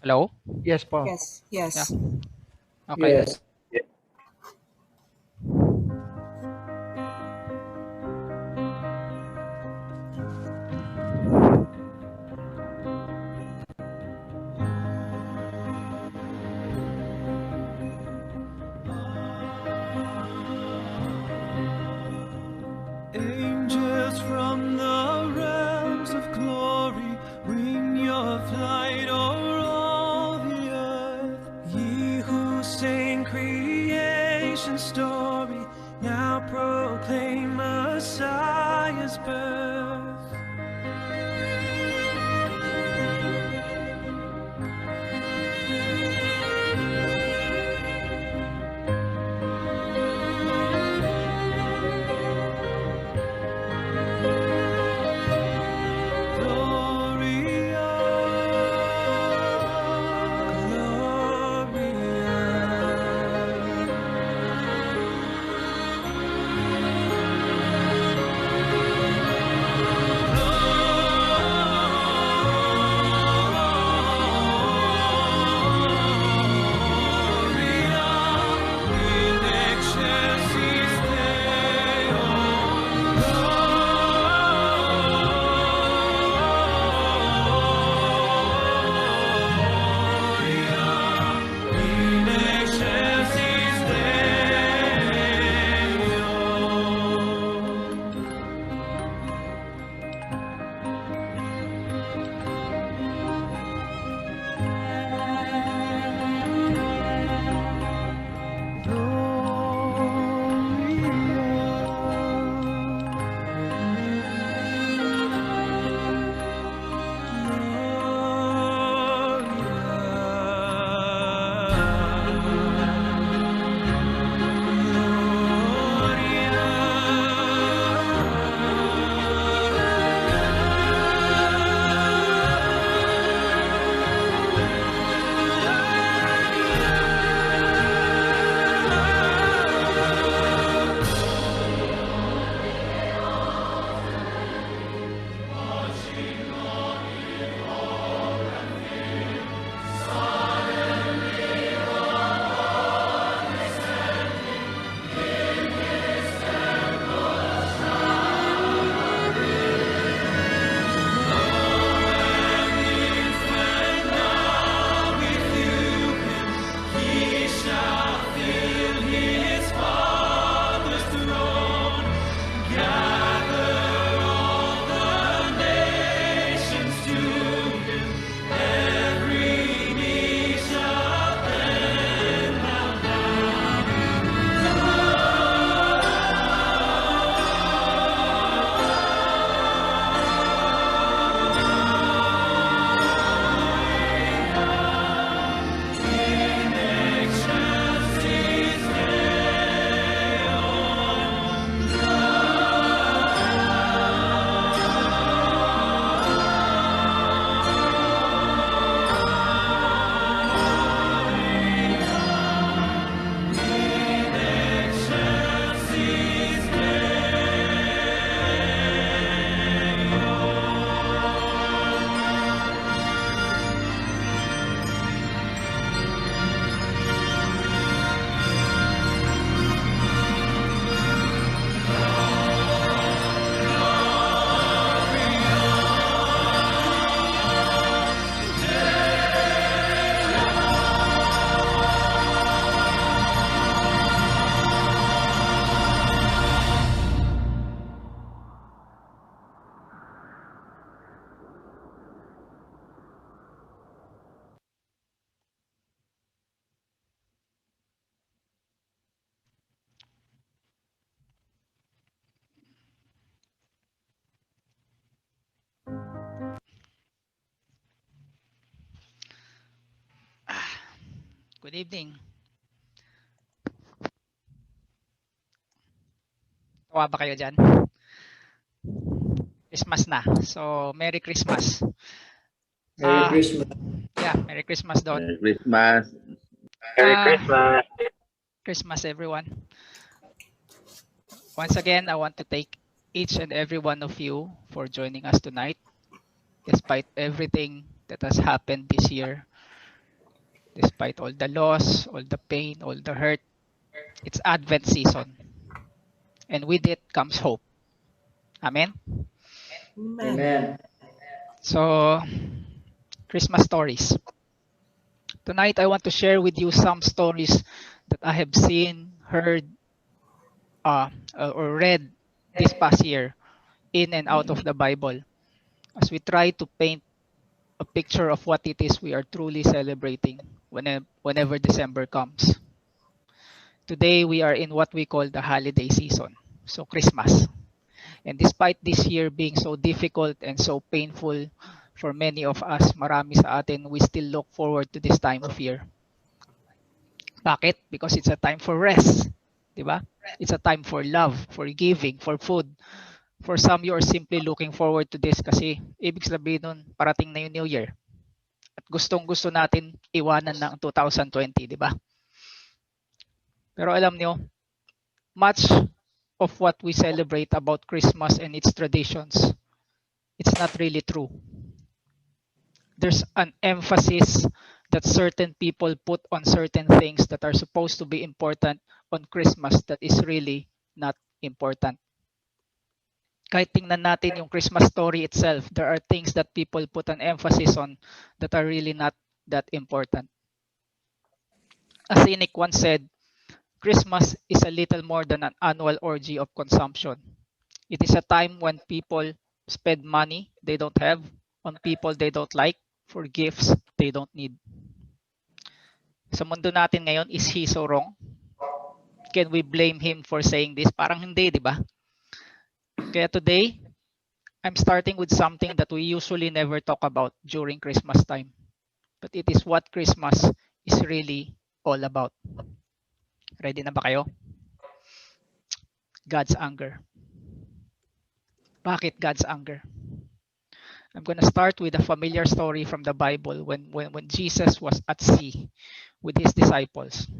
Hello? Yes po. Yes, Yeah. yes. Okay. Yes. Angels from the realms of glory, wing your flight o'er all the earth. Ye who sing creation's story, now proclaim Messiah's birth. Gloria, Gloria. Good evening. Tawa ba kayo dyan? Christmas na. So, Merry Christmas. Merry Christmas. Yeah, Merry Christmas, Don. Merry Christmas. Merry Ah, Christmas. Christmas, everyone. Once again, I want to thank each and every one of you for joining us tonight. Despite everything that has happened this year, Despite all the loss, all the pain, all the hurt, it's Advent season. And with it comes hope. Amen? Amen. So, Christmas stories. Tonight, I want to share with you some stories that I have seen, heard, or read this past year in and out of the Bible as we try to paint a picture of what it is we are truly celebrating whenever December comes. Today, we are in what we call the holiday season, so Christmas. And despite this year being so difficult and so painful for many of us, marami sa atin, we still look forward to this time of year. Bakit? Because it's a time for rest. Diba? It's a time for love, for giving, for food. For some, you are simply looking forward to this kasi ibig sabihin nun, parating na yung New Year. At gustong-gusto natin iwanan na ang 2020, di ba? Pero alam nyo, much of what we celebrate about Christmas and its traditions, it's not really true. There's an emphasis that certain people put on certain things that are supposed to be important on Christmas that is really not important. Kahit tingnan natin yung Christmas story itself, there are things that people put an emphasis on that are really not that important. A cynic once said, Christmas is a little more than an annual orgy of consumption. It is a time when people spend money they don't have on people they don't like for gifts they don't need. Sa mundo natin ngayon, is he so wrong? Can we blame him for saying this? Parang hindi, di ba? Kaya today, I'm starting with something that we usually never talk about during Christmas time. But it is what Christmas is really all about. Ready na ba kayo? God's anger. Bakit God's anger? I'm going to start with a familiar story from the Bible when Jesus was at sea with his disciples.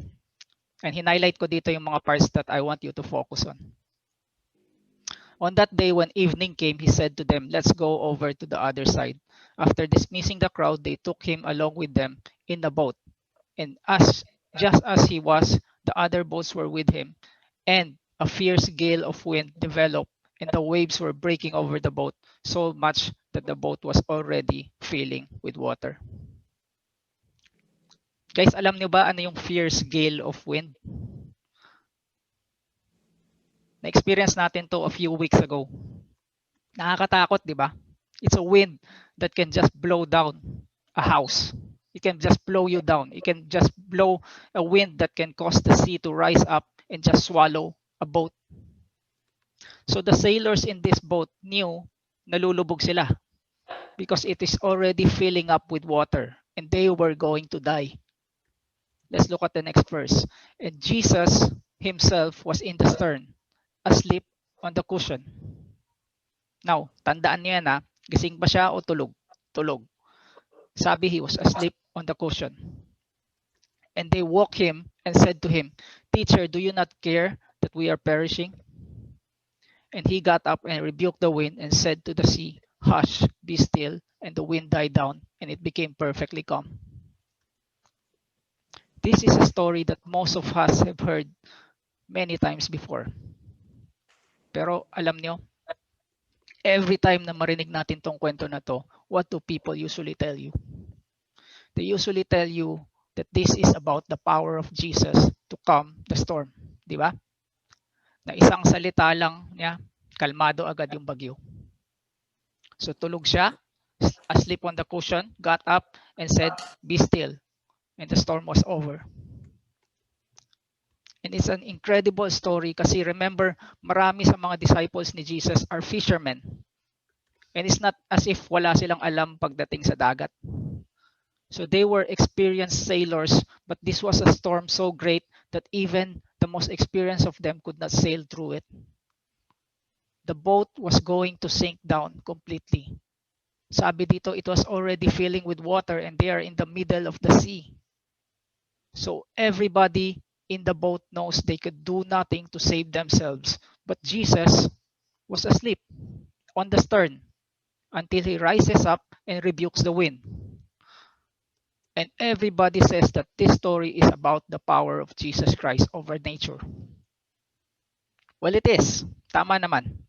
And hinighlight ko dito yung mga parts that I want you to focus on. On that day when evening came, he said to them, let's go over to the other side. After dismissing the crowd, they took him along with them in the boat. And just as he was, the other boats were with him. And a fierce gale of wind developed, and the waves were breaking over the boat so much that the boat was already filling with water. Guys, alam niyo ba ano yung fierce gale of wind? Na-experience natin to a few weeks ago. Nakakatakot, di ba? It's a wind that can just blow down a house. It can just blow you down. It can just blow a wind that can cause the sea to rise up and just swallow a boat. So the sailors in this boat knew nalulubog sila because it is already filling up with water and they were going to die. Let's look at the next verse. And Jesus himself was in the stern, asleep on the cushion. Now, tandaan niyo yan ha. Gising ba siya o tulog? Tulog. Sabi he was asleep on the cushion. And they woke him and said to him, Teacher, do you not care that we are perishing? And he got up and rebuked the wind and said to the sea, Hush, be still. And the wind died down and it became perfectly calm. This is a story that most of us have heard many times before. Pero alam nyo, every time na marinig natin tong kwento na to, what do people usually tell you? They usually tell you that this is about the power of Jesus to calm the storm. Di ba? Na isang salita lang niya, kalmado agad yung bagyo. So tulog siya, asleep on the cushion, got up and said, be still. And the storm was over. And it's an incredible story kasi remember, marami sa mga disciples ni Jesus are fishermen. And it's not as if wala silang alam pagdating sa dagat. So they were experienced sailors, but this was a storm so great that even the most experienced of them could not sail through it. The boat was going to sink down completely. Sabi dito, it was already filling with water and they are in the middle of the sea. So everybody in the boat knows they could do nothing to save themselves. But Jesus was asleep on the stern until he rises up and rebukes the wind. And everybody says that this story is about the power of Jesus Christ over nature. Well, it is. Tama naman.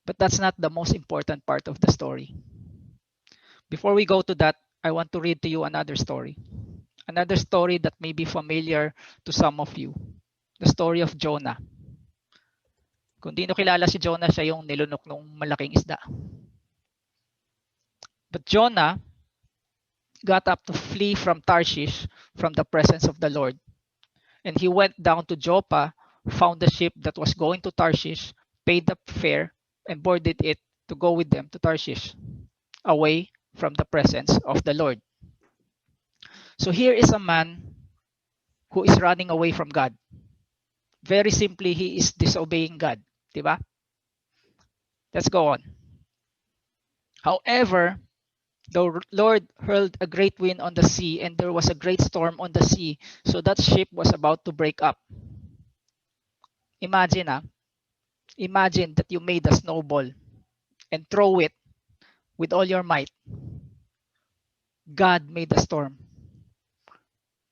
But that's not the most important part of the story. Before we go to that, I want to read to you another story. Another story that may be familiar to some of you. The story of Jonah. Kung di nyo kilala si Jonah, siya yung nilunok ng malaking isda. But Jonah got up to flee from Tarshish from the presence of the Lord. And he went down to Joppa, found a ship that was going to Tarshish, paid the fare, and boarded it to go with them to Tarshish, away from the presence of the Lord. So here is a man who is running away from God. Very simply, he is disobeying God. Diba? Let's go on. However, the Lord hurled a great wind on the sea, and there was a great storm on the sea, so that ship was about to break up. Imagine that you made a snowball and throw it with all your might. God made the storm,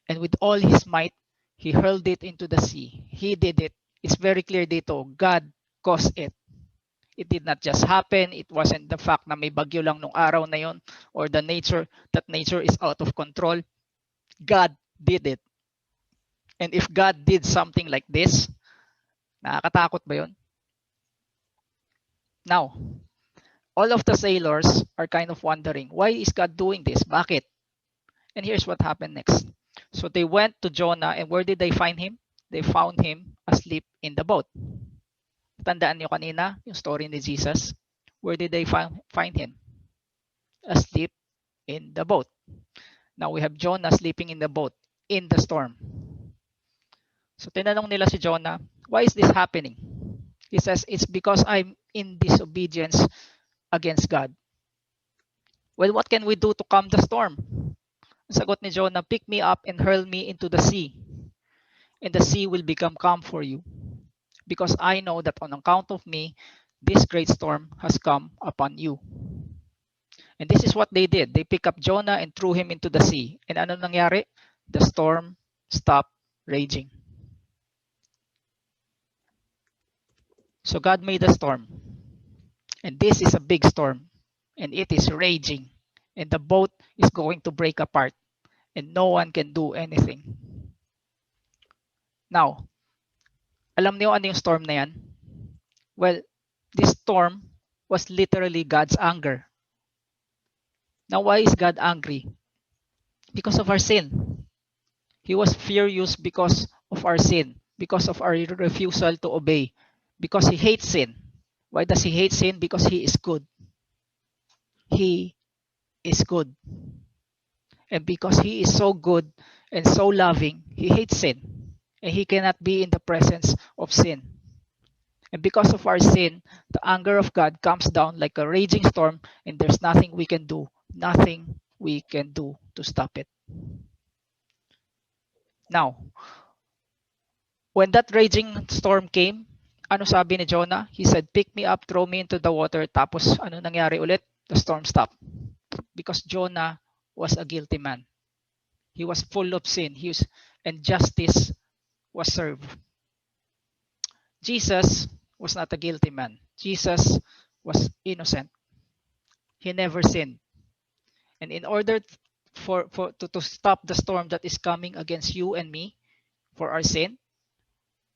and with all his might, he hurled it into the sea. He did it. It's very clear dito. God caused it. It did not just happen. It wasn't the fact na may bagyo lang nung araw na yon, or that nature is out of control. God did it. And if God did something like this, nakakatakot ba yun? Now, all of the sailors are kind of wondering, why is God doing this? Bakit? And here's what happened next. So they went to Jonah, and where did they find him? They found him asleep in the boat. Tandaan niyo kanina yung story ni Jesus. Where did they find him? Asleep in the boat. Now we have Jonah sleeping in the boat in the storm. So tinanong nila si Jonah, why is this happening? He says, it's because I'm in disobedience against God. Well, what can we do to calm the storm? Sagot ni Jonah, pick me up and hurl me into the sea, and the sea will become calm for you. Because I know that on account of me, this great storm has come upon you. And this is what they did. They picked up Jonah and threw him into the sea. And ano nangyari? The storm stopped raging. So God made a storm. And this is a big storm. And it is raging. And the boat is going to break apart. And no one can do anything. Now, alam niyo ano yung storm na yan? Well, this storm was literally God's anger. Now, why is God angry? Because of our sin. He was furious because of our sin, because of our refusal to obey, because he hates sin. Why does he hate sin? Because he is good. He is good. And because he is so good and so loving, he hates sin. And he cannot be in the presence of sin. And because of our sin, the anger of God comes down like a raging storm, and there's nothing we can do. Nothing we can do to stop it. Now, when that raging storm came, ano sabi ni Jonah? He said, pick me up, throw me into the water. Tapos ano nangyari ulit? The storm stopped. Because Jonah was a guilty man. He was full of sin. And justice was served. Jesus was not a guilty man. Jesus was innocent. He never sinned. And in order to stop the storm that is coming against you and me for our sin,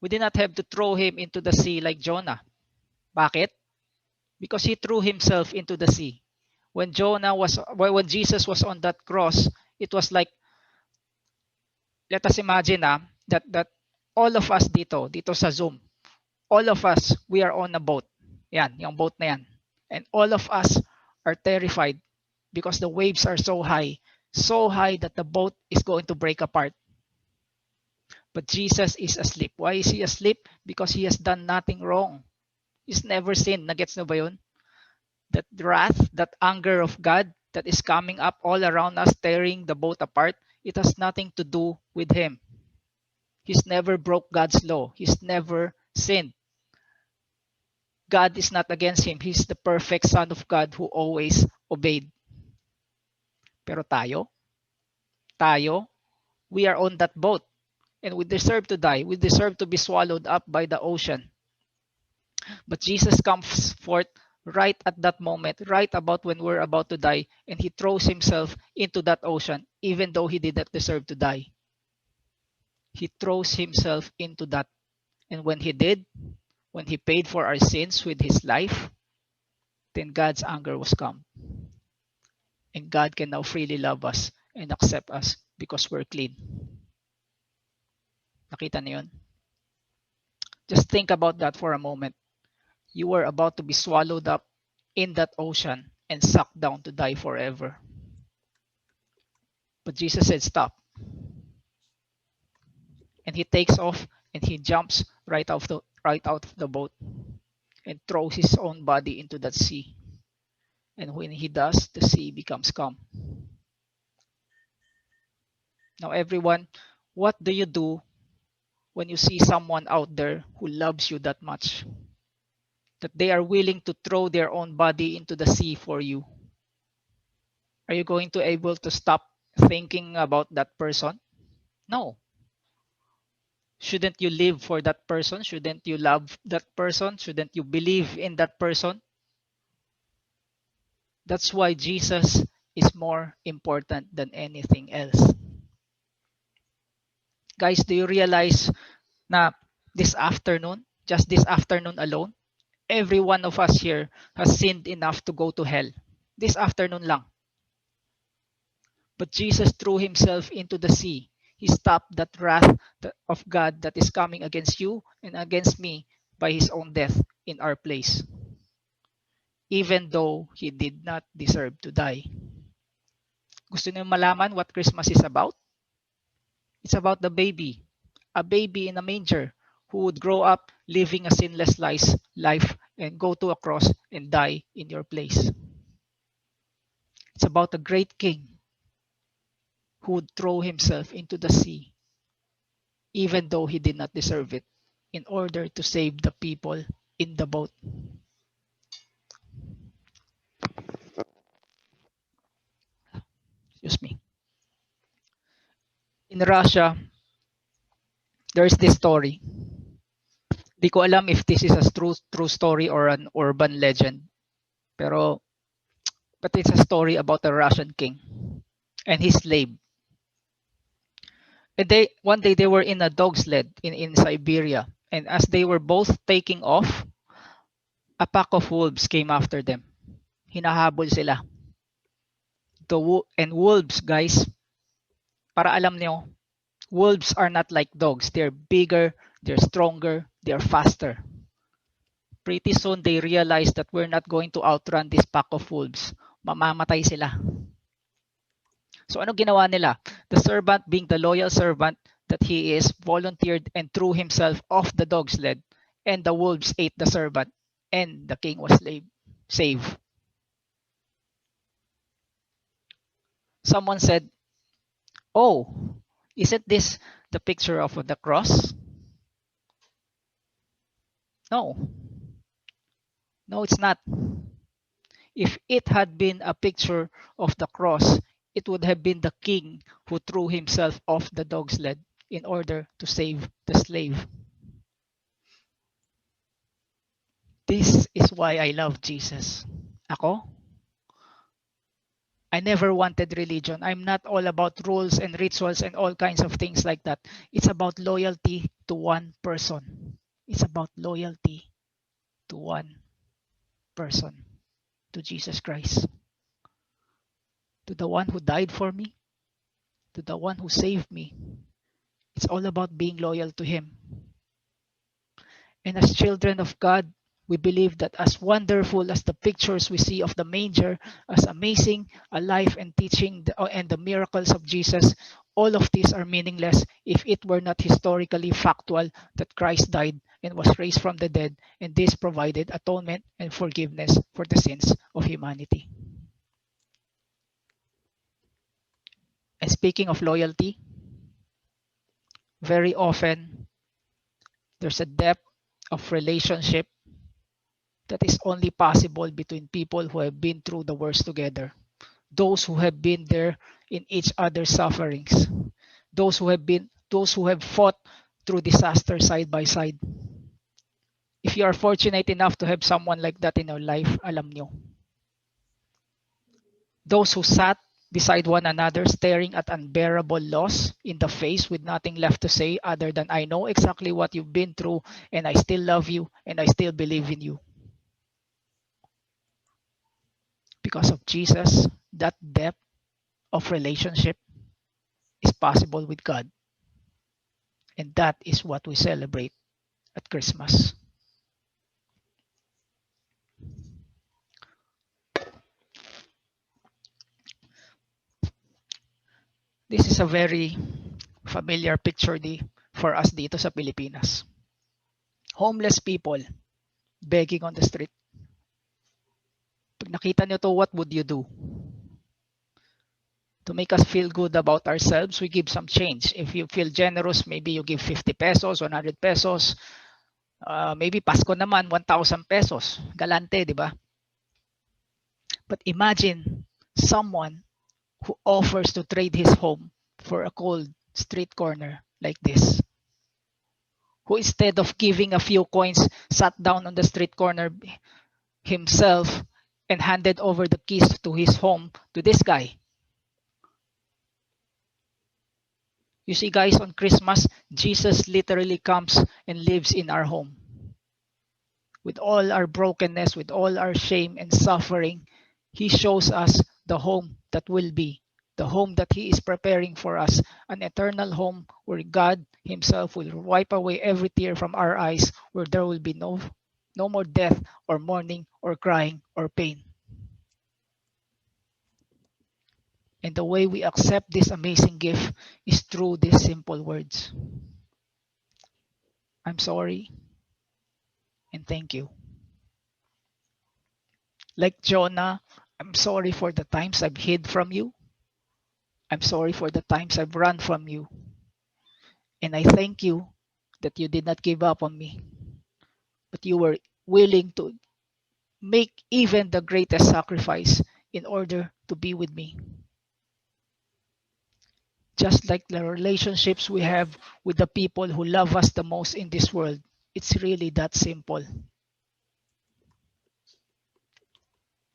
we did not have to throw him into the sea like Jonah. Bakit? Because he threw himself into the sea. When Jesus was on that cross, it was like, let us imagine that all of us dito sa Zoom, all of us, we are on a boat. Yan, yung boat na yan. And all of us are terrified because the waves are so high that the boat is going to break apart. But Jesus is asleep. Why is he asleep? Because he has done nothing wrong. He's never sinned. Nagets na ba yun? That wrath, that anger of God that is coming up all around us, tearing the boat apart, it has nothing to do with him. He's never broke God's law. He's never sinned. God is not against him. He's the perfect Son of God who always obeyed. Pero tayo, tayo, we are on that boat and we deserve to die. We deserve to be swallowed up by the ocean. But Jesus comes forth right at that moment, right about when we're about to die, and he throws himself into that ocean, even though he did not deserve to die. He throws himself into that. And when he did, when he paid for our sins with his life, then God's anger was calm. And God can now freely love us and accept us because we're clean. Nakita niyo yun? Just think about that for a moment. You were about to be swallowed up in that ocean and sucked down to die forever. But Jesus said, stop. And he takes off and he jumps right out of the boat and throws his own body into that sea. And when he does, the sea becomes calm. Now, everyone, what do you do when you see someone out there who loves you that much? That they are willing to throw their own body into the sea for you? Are you going to able to stop thinking about that person? No. Shouldn't you live for that person? Shouldn't you love that person? Shouldn't you believe in that person? That's why Jesus is more important than anything else. Guys, do you realize na this afternoon, just this afternoon alone, every one of us here has sinned enough to go to hell? This afternoon lang. But Jesus threw himself into the sea. He stopped that wrath of God that is coming against you and against me by his own death in our place, even though he did not deserve to die. Gusto niyo malaman what Christmas is about? It's about the baby, a baby in a manger who would grow up living a sinless life and go to a cross and die in your place. It's about a great king who would throw himself into the sea, even though he did not deserve it, in order to save the people in the boat. Excuse me. In Russia, there's this story. Di ko alam if this is a true story or an urban legend. But it's a story about a Russian king and his slave. And one day they were in a dog sled in Siberia. And as they were both taking off, a pack of wolves came after them. Hinahabol sila. And wolves, guys, para alam niyo, wolves are not like dogs. They're bigger, they're stronger, they're faster. Pretty soon they realized that we're not going to outrun this pack of wolves. Mamamatay sila. So ano ginawa nila? The servant, being the loyal servant that he is, volunteered and threw himself off the dog sled, and the wolves ate the servant, and the king was saved. Someone said, oh, isn't this the picture of the cross? No. No, it's not. If it had been a picture of the cross, it would have been the king who threw himself off the dog sled in order to save the slave. This is why I love Jesus. Ako? I never wanted religion. I'm not all about rules and rituals and all kinds of things like that. It's about loyalty to one person. It's about loyalty to one person, to Jesus Christ. To the one who died for me, to the one who saved me. It's all about being loyal to him. And as children of God, we believe that as wonderful as the pictures we see of the manger, as amazing a life and teaching and the miracles of Jesus, all of these are meaningless if it were not historically factual that Christ died and was raised from the dead, and this provided atonement and forgiveness for the sins of humanity. And speaking of loyalty, very often there's a depth of relationship that is only possible between people who have been through the worst together. those who have been there in each other's sufferings, those who have fought through disaster side by side. If you are fortunate enough to have someone like that in your life, alam nyo. Those who sat beside one another staring at unbearable loss in the face with nothing left to say other than I know exactly what you've been through and I still love you and I still believe in you. Because of Jesus, that depth of relationship is possible with God. And that is what we celebrate at Christmas. This is a very familiar picture for us dito sa Pilipinas. Homeless people begging on the street. Pag nakita nyo to, what would you do? To make us feel good about ourselves, we give some change. If you feel generous, maybe you give 50 pesos, 100 pesos. Maybe Pasko naman, 1,000 pesos. Galante, di ba? But imagine someone who offers to trade his home for a cold street corner like this. Who instead of giving a few coins, sat down on the street corner himself and handed over the keys to his home to this guy. You see, guys, on Christmas, Jesus literally comes and lives in our home. With all our brokenness, with all our shame and suffering, he shows us the home that will be, the home that he is preparing for us, an eternal home where God himself will wipe away every tear from our eyes, where there will be no more death or mourning or crying or pain. And the way we accept this amazing gift is through these simple words. I'm sorry and thank you. Like Jonah, I'm sorry for the times I've hid from you. I'm sorry for the times I've run from you. And I thank you that you did not give up on me, but you were willing to make even the greatest sacrifice in order to be with me. Just like the relationships we have with the people who love us the most in this world, it's really that simple.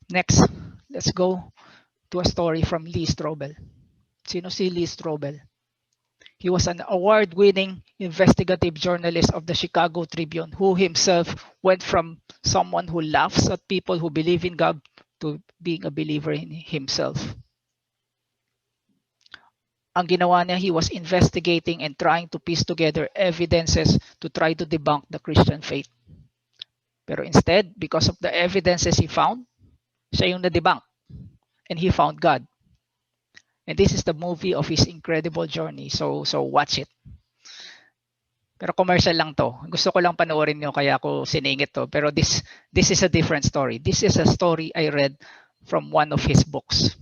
Next, let's go to a story from Lee Strobel. Sino si Lee Strobel? He was an award-winning investigative journalist of the Chicago Tribune who himself went from someone who laughs at people who believe in God to being a believer in himself. Ang ginawa niya, he was investigating and trying to piece together evidences to try to debunk the Christian faith. Pero instead, because of the evidences he found, siya yung na-debunk. And he found God. And this is the movie of his incredible journey. So watch it. Pero commercial lang to. Gusto ko lang panoorin nyo kaya ako siningit to. Pero this is a different story. This is a story I read from one of his books.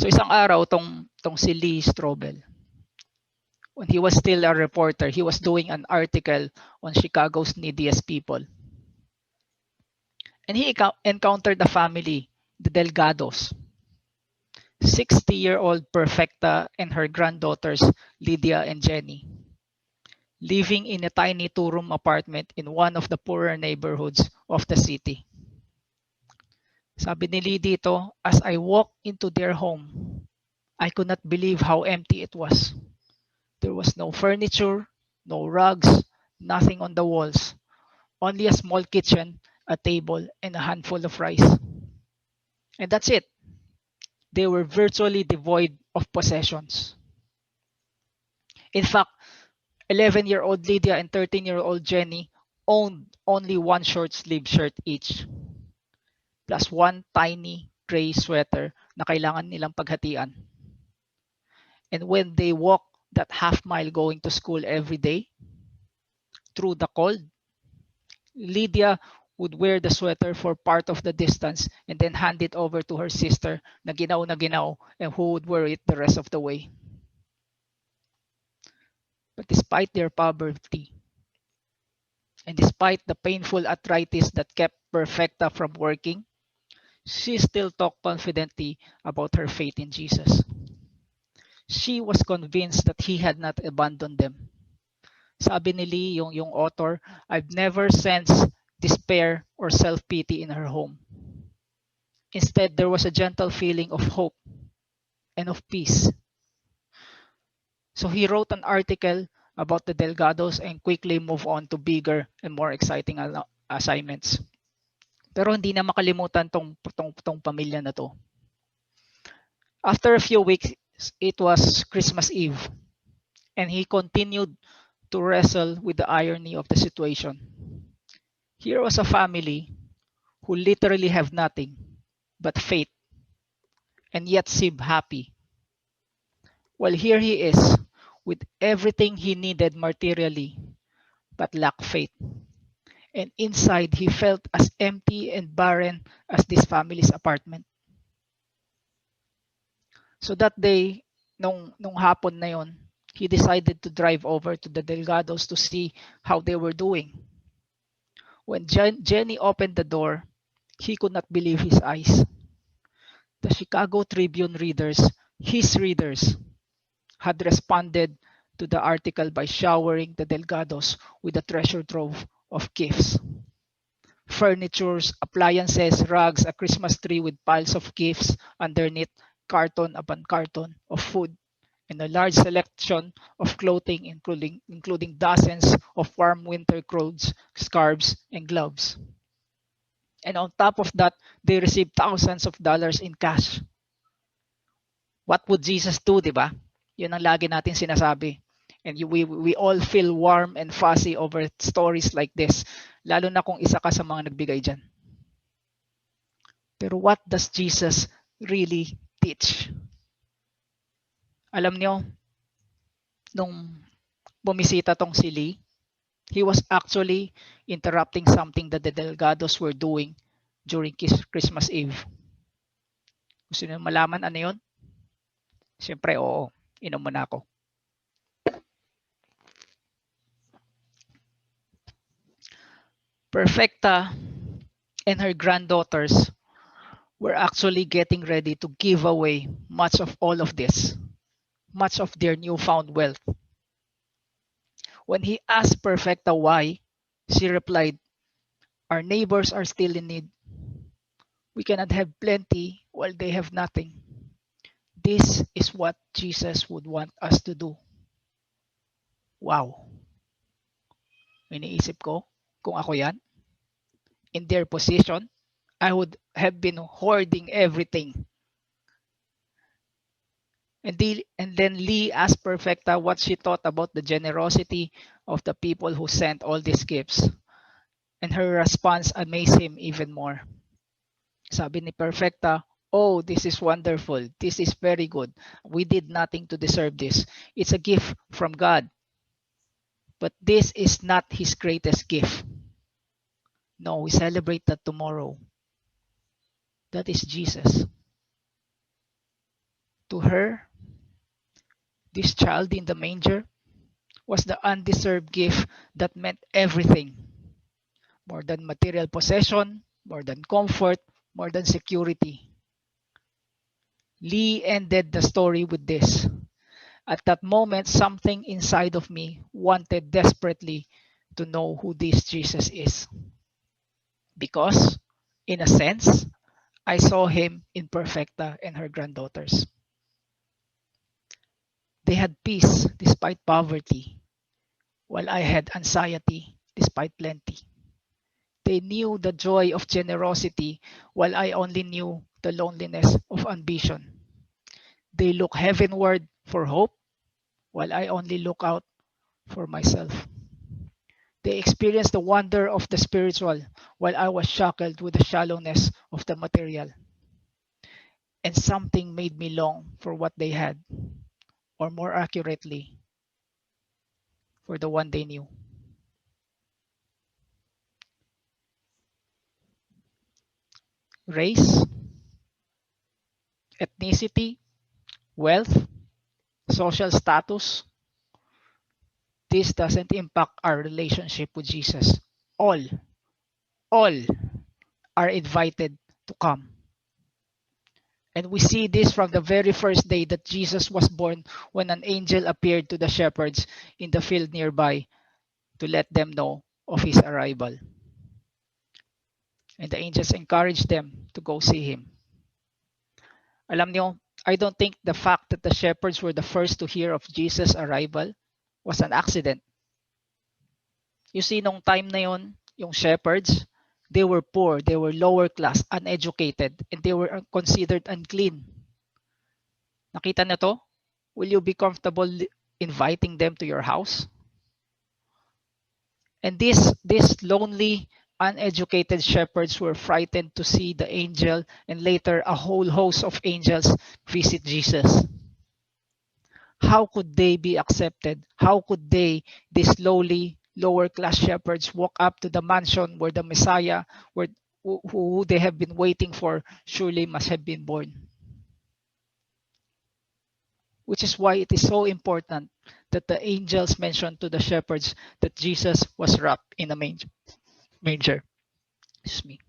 So isang araw tong si Lee Strobel, when he was still a reporter, he was doing an article on Chicago's neediest people. And he encountered a family, the Delgados. 60-year-old Perfecta and her granddaughters, Lydia and Jenny, living in a tiny two-room apartment in one of the poorer neighborhoods of the city. Sabi ni Lee dito, as I walked into their home, I could not believe how empty it was. There was no furniture, no rugs, nothing on the walls, only a small kitchen, a table, and a handful of rice. And that's it. They were virtually devoid of possessions. In fact, 11-year-old Lydia and 13-year-old Jenny owned only one short-sleeve shirt each, plus one tiny gray sweater na kailangan nilang paghatian. And when they walk that half mile going to school every day, through the cold, Lydia would wear the sweater for part of the distance and then hand it over to her sister na ginaw and who would wear it the rest of the way. But despite their poverty, and despite the painful arthritis that kept Perfecta from working, she still talked confidently about her faith in Jesus. She was convinced that he had not abandoned them. Sabi ni Lee, yung author, I've never sensed despair or self-pity in her home. Instead, there was a gentle feeling of hope and of peace. So he wrote an article about the Delgados and quickly moved on to bigger and more exciting assignments. Pero hindi na makalimutan tong pamilya na to. After a few weeks, it was Christmas Eve, and he continued to wrestle with the irony of the situation. Here was a family who literally have nothing but faith and yet seem happy. While here he is with everything he needed materially but lacked faith. And inside he felt as empty and barren as this family's apartment. So that day, nung hapon na yon, he decided to drive over to the Delgados to see how they were doing. When Jenny opened the door, he could not believe his eyes. The Chicago Tribune readers, his readers, had responded to the article by showering the Delgados with a treasure trove of gifts. Furnitures, appliances, rugs, a Christmas tree with piles of gifts underneath, carton upon carton of food, and a large selection of clothing, including dozens of warm winter clothes, scarves, and gloves. And on top of that, they received thousands of dollars in cash. What would Jesus do, di ba? Yun ang lagi natin sinasabi. And we all feel warm and fuzzy over stories like this, lalo na kung isa ka sa mga nagbigay dyan. Pero what does Jesus really teach? Alam niyo, nung bumisita tong si Lee, he was actually interrupting something that the Delgados were doing during Christmas Eve. Gusto niyo malaman ano yun? Siyempre, oo. Inom muna ako. Perfecta and her granddaughters were actually getting ready to give away much of all of this, much of their newfound wealth. When he asked Perfecta why, she replied, our neighbors are still in need. We cannot have plenty while they have nothing. This is what Jesus would want us to do. Wow. Iniisip ko, kung ako yan, in their position, I would have been hoarding everything. And then Lee asked Perfecta what she thought about the generosity of the people who sent all these gifts. And her response amazed him even more. Sabi ni Perfecta, oh, this is wonderful. This is very good. We did nothing to deserve this. It's a gift from God. But this is not his greatest gift. No, we celebrate that tomorrow. That is Jesus. To her, this child in the manger was the undeserved gift that meant everything. More than material possession, more than comfort, more than security. Lee ended the story with this. At that moment, something inside of me wanted desperately to know who this Jesus is. Because, in a sense, I saw him in Perfecta and her granddaughters. They had peace despite poverty, while I had anxiety despite plenty. They knew the joy of generosity, while I only knew the loneliness of ambition. They look heavenward for hope, while I only look out for myself. They experienced the wonder of the spiritual, while I was shackled with the shallowness of the material. And something made me long for what they had, or more accurately, for the one they knew. Race, ethnicity, wealth, social status, this doesn't impact our relationship with Jesus. All are invited to come. And we see this from the very first day that Jesus was born, when an angel appeared to the shepherds in the field nearby to let them know of his arrival. And the angels encouraged them to go see him. Alam niyo, I don't think the fact that the shepherds were the first to hear of Jesus' arrival was an accident. You see, nung time na yon, yung shepherds, they were poor, they were lower class, uneducated, and they were considered unclean. Nakita na to? Will you be comfortable inviting them to your house? And these lonely, uneducated shepherds were frightened to see the angel, and later a whole host of angels visit Jesus. How could they be accepted? How could they, these lowly, lower class shepherds, walk up to the mansion where the Messiah, who they have been waiting for, surely must have been born? Which is why it is so important that the angels mentioned to the shepherds that Jesus was wrapped in a manger. Excuse me.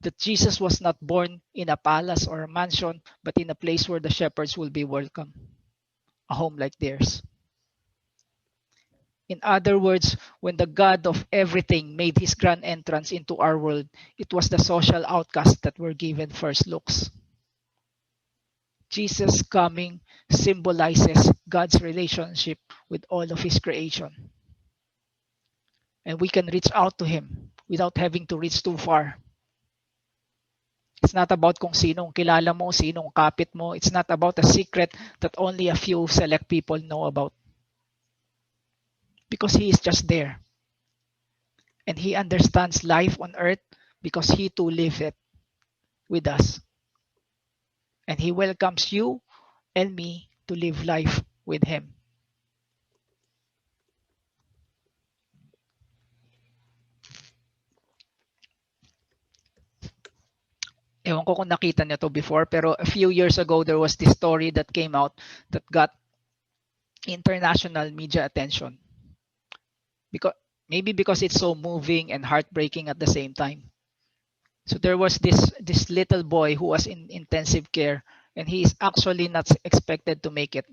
That Jesus was not born in a palace or a mansion, but in a place where the shepherds will be welcome, a home like theirs. In other words, when the God of everything made his grand entrance into our world, it was the social outcasts that were given first looks. Jesus' coming symbolizes God's relationship with all of his creation. And we can reach out to him without having to reach too far. It's not about kung sinong kilala mo, sinong kapit mo. It's not about a secret that only a few select people know about. Because he is just there. And he understands life on earth because he too lived it with us. And he welcomes you and me to live life with him. Ewan ko kung nakita niyo to before, pero a few years ago, there was this story that came out that got international media attention. Maybe because it's so moving and heartbreaking at the same time. So there was this little boy who was in intensive care, and he is actually not expected to make it.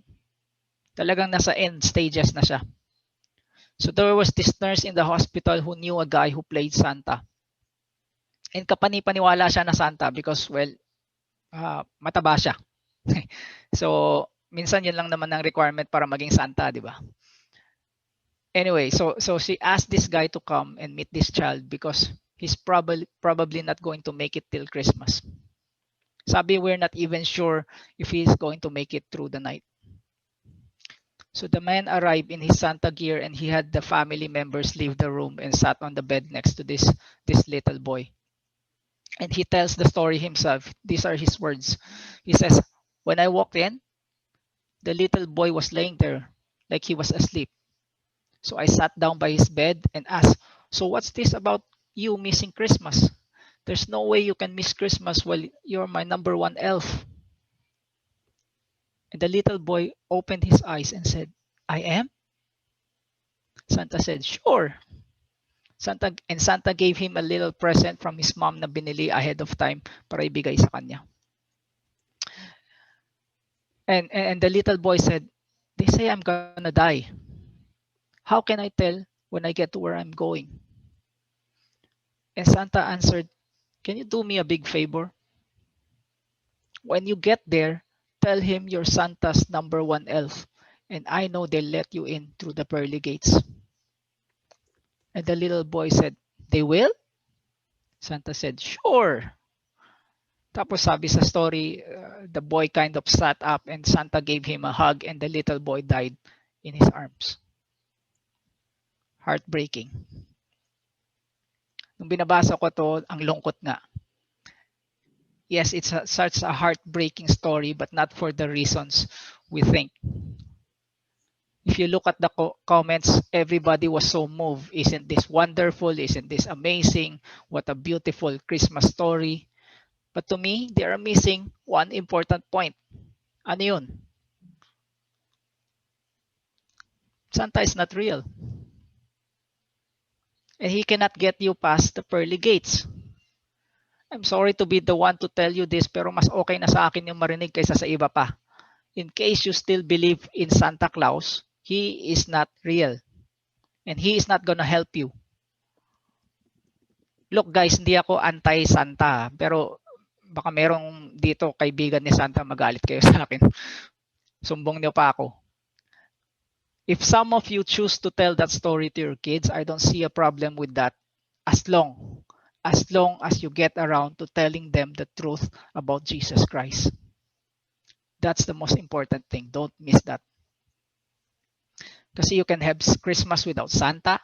Talagang nasa end stages na siya. So there was this nurse in the hospital who knew a guy who played Santa. And kapani-paniwala siya na Santa because, well, mataba siya. So, minsan yun lang naman ang requirement para maging Santa, di ba? Anyway, so she asked this guy to come and meet this child because he's probably not going to make it till Christmas. Sabi, we're not even sure if he's going to make it through the night. So the man arrived in his Santa gear, and he had the family members leave the room and sat on the bed next to this little boy. And he tells the story himself. These are his words. He says, when I walked in, the little boy was laying there like he was asleep. So I sat down by his bed and asked, so what's this about you missing Christmas? There's no way you can miss Christmas while you're my number one elf. And the little boy opened his eyes and said, I am? Santa said, sure. Santa gave him a little present from his mom na binili ahead of time para ibigay sa kanya. And the little boy said, they say I'm gonna die. How can I tell when I get to where I'm going? And Santa answered, can you do me a big favor? When you get there, tell him you're Santa's number one elf, and I know they'll let you in through the pearly gates. And the little boy said, they will? Santa said, sure. Tapos sabi sa story, the boy kind of sat up and Santa gave him a hug, and the little boy died in his arms. Heartbreaking. Nung binabasa ko to, ang lungkot nga. Yes, it's such a heartbreaking story, but not for the reasons we think. If you look at the comments, everybody was so moved. Isn't this wonderful? Isn't this amazing? What a beautiful Christmas story. But to me, they are missing one important point. Ano yun? Santa is not real. And he cannot get you past the pearly gates. I'm sorry to be the one to tell you this, pero mas okay na sa akin yung marinig kaysa sa iba pa. In case you still believe in Santa Claus, he is not real. And he is not gonna help you. Look guys, hindi ako anti-Santa, pero baka merong dito kaibigan ni Santa, magalit kayo sa akin. Sumbong niyo pa ako. If some of you choose to tell that story to your kids, I don't see a problem with that, as long as you get around to telling them the truth about Jesus Christ. That's the most important thing. Don't miss that. Kasi you can have Christmas without Santa,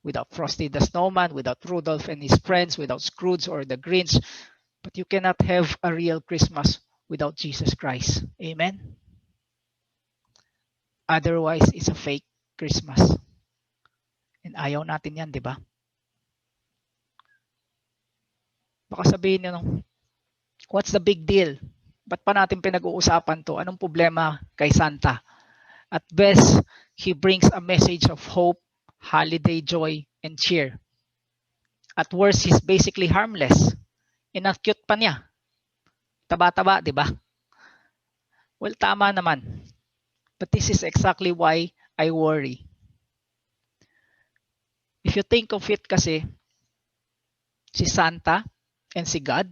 without Frosty the Snowman, without Rudolph and his friends, without Scrooge or the Grinch, but you cannot have a real Christmas without Jesus Christ. Amen? Otherwise, it's a fake Christmas. And ayaw natin yan, di ba? Baka sabihin nyo, what's the big deal? Ba't pa natin pinag-uusapan to? Anong problema kay Santa? At best, he brings a message of hope, holiday joy, and cheer. At worst, he's basically harmless. And ang cute pa niya. Taba-taba, di ba? Well, tama naman. But this is exactly why I worry. If you think of it kasi, si Santa and si God,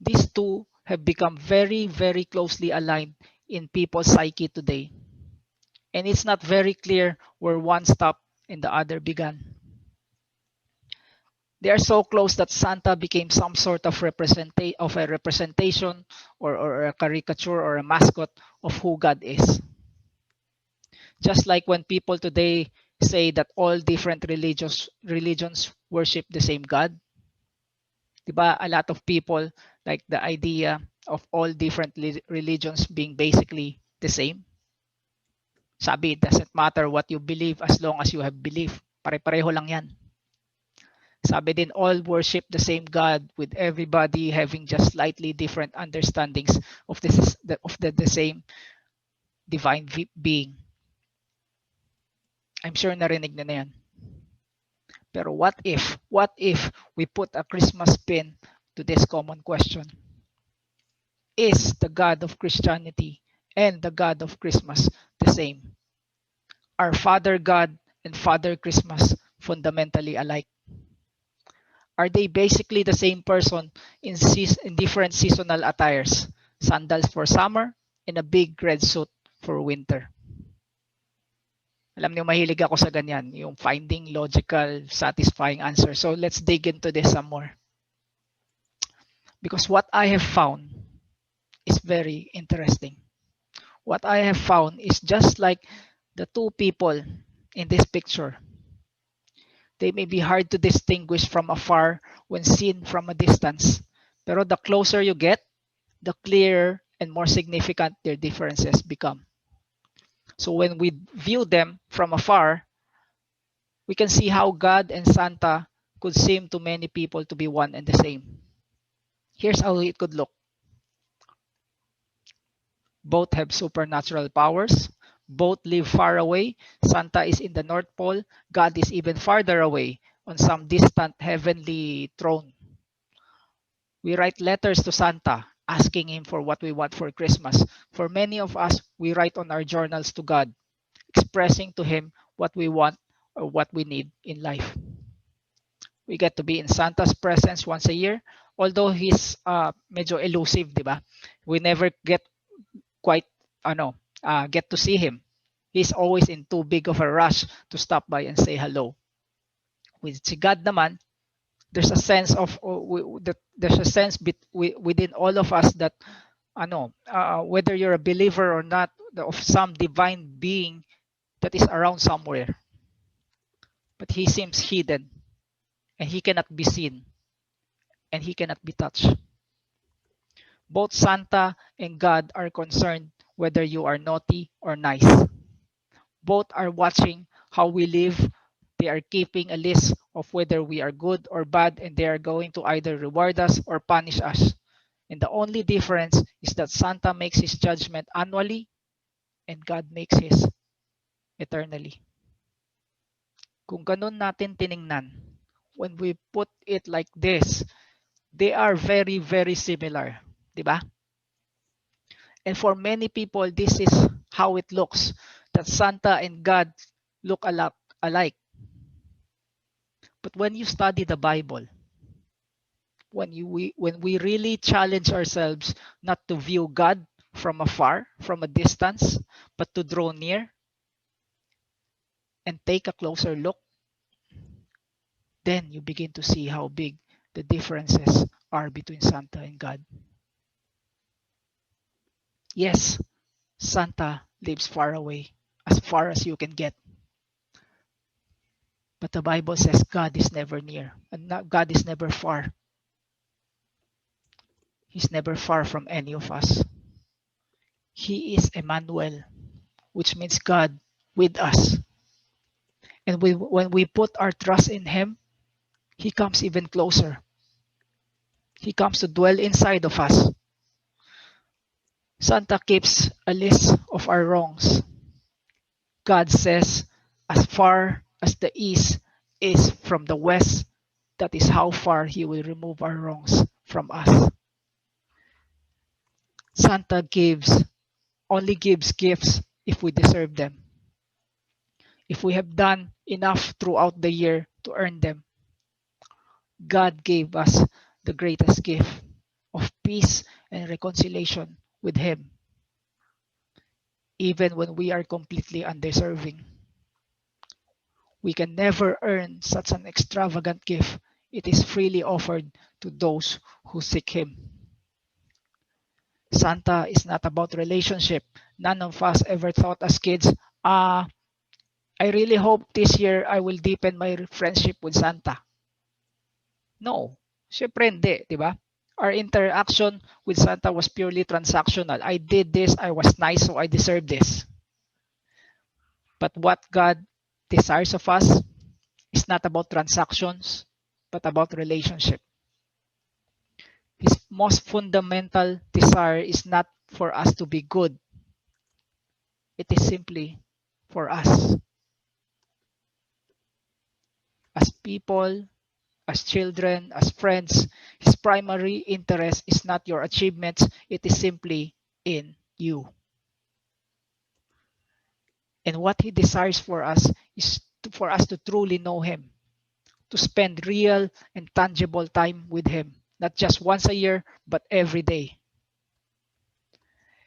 these two have become very, very closely aligned in people's psyche today. And it's not very clear where one stopped and the other began. They are so close that Santa became some sort of a representation or a caricature or a mascot of who God is. Just like when people today say that all different religions worship the same God. Diba? A lot of people like the idea of all different religions being basically the same. Sabi, it doesn't matter what you believe as long as you have belief. Pare-pareho lang yan. Sabi din, all worship the same God with everybody having just slightly different understandings of the same divine being. I'm sure narinig na yan. Pero what if we put a Christmas spin to this common question? Is the God of Christianity and the God of Christmas the same? Are Father God and Father Christmas fundamentally alike? Are they basically the same person in different seasonal attires? Sandals for summer and a big red suit for winter. Alam niyo, mahilig ako sa ganyan, yung finding logical, satisfying answer. So let's dig into this some more. Because what I have found is very interesting. What I have found is just like the two people in this picture. They may be hard to distinguish from afar when seen from a distance. Pero the closer you get, the clearer and more significant their differences become. So when we view them from afar, we can see how God and Santa could seem to many people to be one and the same. Here's how it could look. Both have supernatural powers. Both live far away. Santa is in the North Pole. God is even farther away on some distant heavenly throne. We write letters to Santa asking him for what we want for Christmas. For many of us, we write on our journals to God, expressing to him what we want or what we need in life. We get to be in Santa's presence once a year, although he's medyo elusive, di ba? We never get quite get to see him. He's always in too big of a rush to stop by and say hello. With si God naman, there's a sense of within all of us that whether you're a believer or not, of some divine being that is around somewhere. But he seems hidden and he cannot be seen and he cannot be touched. Both Santa and God are concerned whether you are naughty or nice. Both are watching how we live. They are keeping a list of whether we are good or bad, and they are going to either reward us or punish us. And the only difference is that Santa makes his judgment annually and God makes his eternally. Kung ganun natin tiningnan, when we put it like this, They are very, very similar. Diba? And for many people, this is how it looks. That Santa and God look a lot alike. But when you study the Bible, when we really challenge ourselves not to view God from afar, from a distance, but to draw near and take a closer look, then you begin to see how big the differences are between Santa and God. Yes, Santa lives far away, as far as you can get. But the Bible says God is never near, and God is never far. He's never far from any of us. He is Emmanuel, which means God with us. And when we put our trust in Him, He comes even closer. He comes to dwell inside of us. Santa keeps a list of our wrongs. God says, as far as the east is from the west, that is how far He will remove our wrongs from us. Santa only gives gifts if we deserve them. If we have done enough throughout the year to earn them. God gave us the greatest gift of peace and reconciliation with Him, even when we are completely undeserving. We can never earn such an extravagant gift. It is freely offered to those who seek Him. Santa is not about relationship. None of us ever thought as kids, I really hope this year I will deepen my friendship with Santa. No. Syempre hindi, di ba? Our interaction with Santa was purely transactional. I did this, I was nice, so I deserve this. But what God desires of us is not about transactions, but about relationship. His most fundamental desire is not for us to be good. It is simply for us. As people, as children, as friends, His primary interest is not your achievements, it is simply in you. And what He desires for us is for us to truly know Him, to spend real and tangible time with Him, not just once a year, but every day.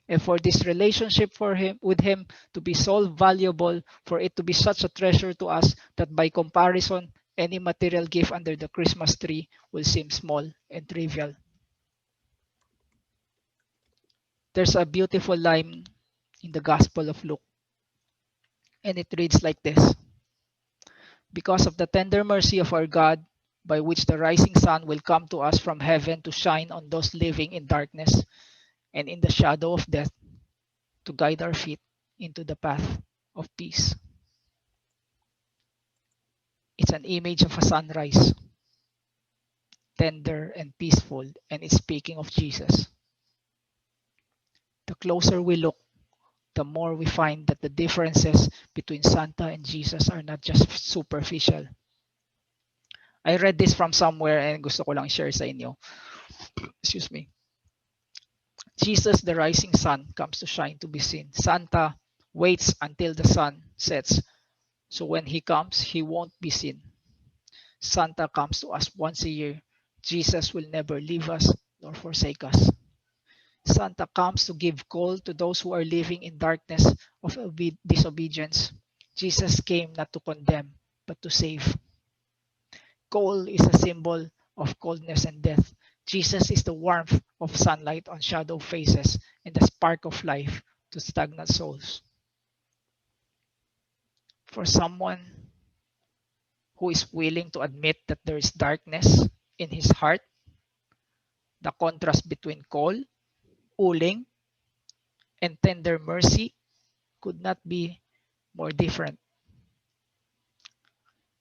And for this relationship with Him to be so valuable, for it to be such a treasure to us that by comparison, any material gift under the Christmas tree will seem small and trivial. There's a beautiful line in the Gospel of Luke, and it reads like this: Because of the tender mercy of our God, by which the rising sun will come to us from heaven to shine on those living in darkness and in the shadow of death, to guide our feet into the path of peace. It's an image of a sunrise, tender and peaceful, and it's speaking of Jesus. The closer we look, the more we find that the differences between Santa and Jesus are not just superficial. I read this from somewhere and gusto ko lang share sa inyo. Excuse me. Jesus, the rising sun, comes to shine to be seen. Santa waits until the sun sets, so when He comes, He won't be seen. Santa comes to us once a year. Jesus will never leave us nor forsake us. Santa comes to give call to those who are living in darkness of disobedience. Jesus came not to condemn, but to save. Coal is a symbol of coldness and death. Jesus is the warmth of sunlight on shadow faces and the spark of life to stagnant souls. For someone who is willing to admit that there is darkness in his heart, the contrast between coal, uling, and tender mercy could not be more different.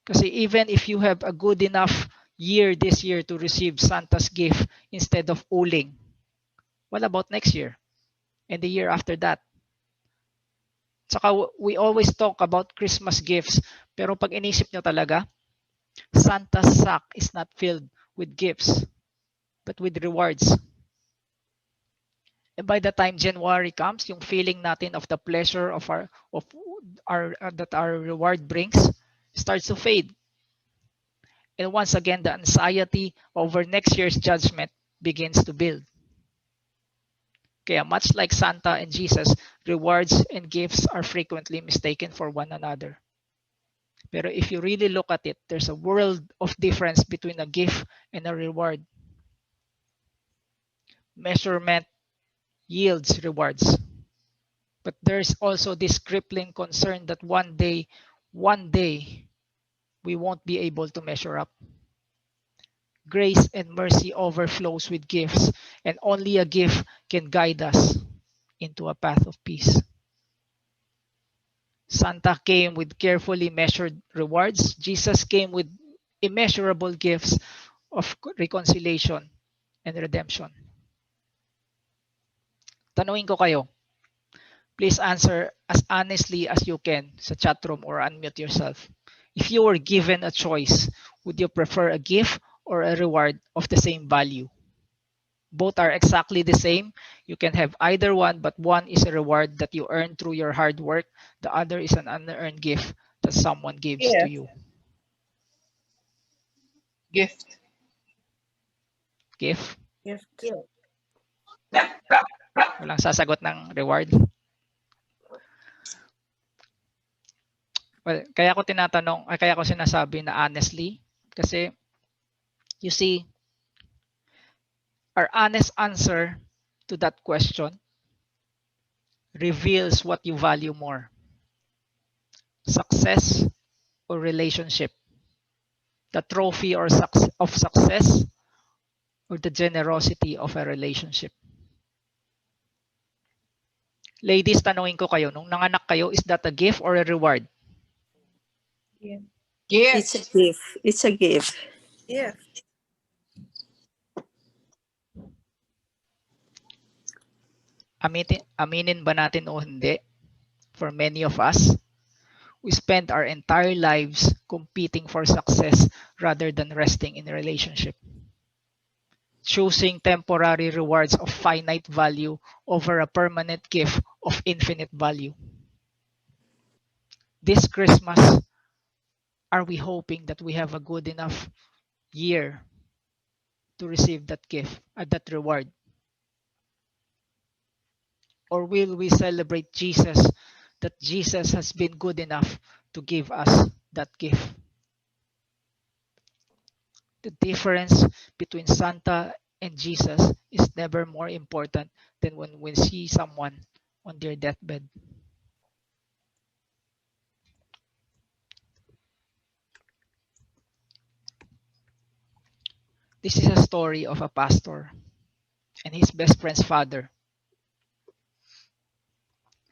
Kasi even if you have a good enough year this year to receive Santa's gift instead of uling, what about next year and the year after that? Saka we always talk about Christmas gifts, pero pag inisip nyo talaga, Santa's sack is not filled with gifts. but with rewards. And by the time January comes, yung feeling natin of the pleasure of our that our reward brings starts to fade. And once again, the anxiety over next year's judgment begins to build. Kaya much like Santa and Jesus, rewards and gifts are frequently mistaken for one another. Pero if you really look at it, there's a world of difference between a gift and a reward. Measurement yields rewards. But there's also this crippling concern that one day, we won't be able to measure up. Grace and mercy overflows with gifts, and only a gift can guide us into a path of peace. Santa came with carefully measured rewards. Jesus came with immeasurable gifts of reconciliation and redemption. Tanungin ko kayo, please answer as honestly as you can sa chat room or unmute yourself. If you were given a choice, would you prefer a gift or a reward of the same value? Both are exactly the same. You can have either one, but one is a reward that you earn through your hard work. The other is an unearned gift that someone gives to you. Gift. Gift? Gift. Walang sasagot ng reward? Well, kaya ko sinasabi na honestly, kasi you see, our honest answer to that question reveals what you value more: success or relationship, the trophy of success or the generosity of a relationship. Ladies, tanungin ko kayo, nung nanganak kayo, is that a gift or a reward? Gift. It's a gift. It's a gift. Yeah. Aminin ba natin o hindi? For many of us, we spend our entire lives competing for success rather than resting in a relationship. Choosing temporary rewards of finite value over a permanent gift of infinite value. This Christmas, are we hoping that we have a good enough year to receive that gift, that reward? Or will we celebrate Jesus, that Jesus has been good enough to give us that gift? The difference between Santa and Jesus is never more important than when we see someone on their deathbed. This is a story of a pastor and his best friend's father.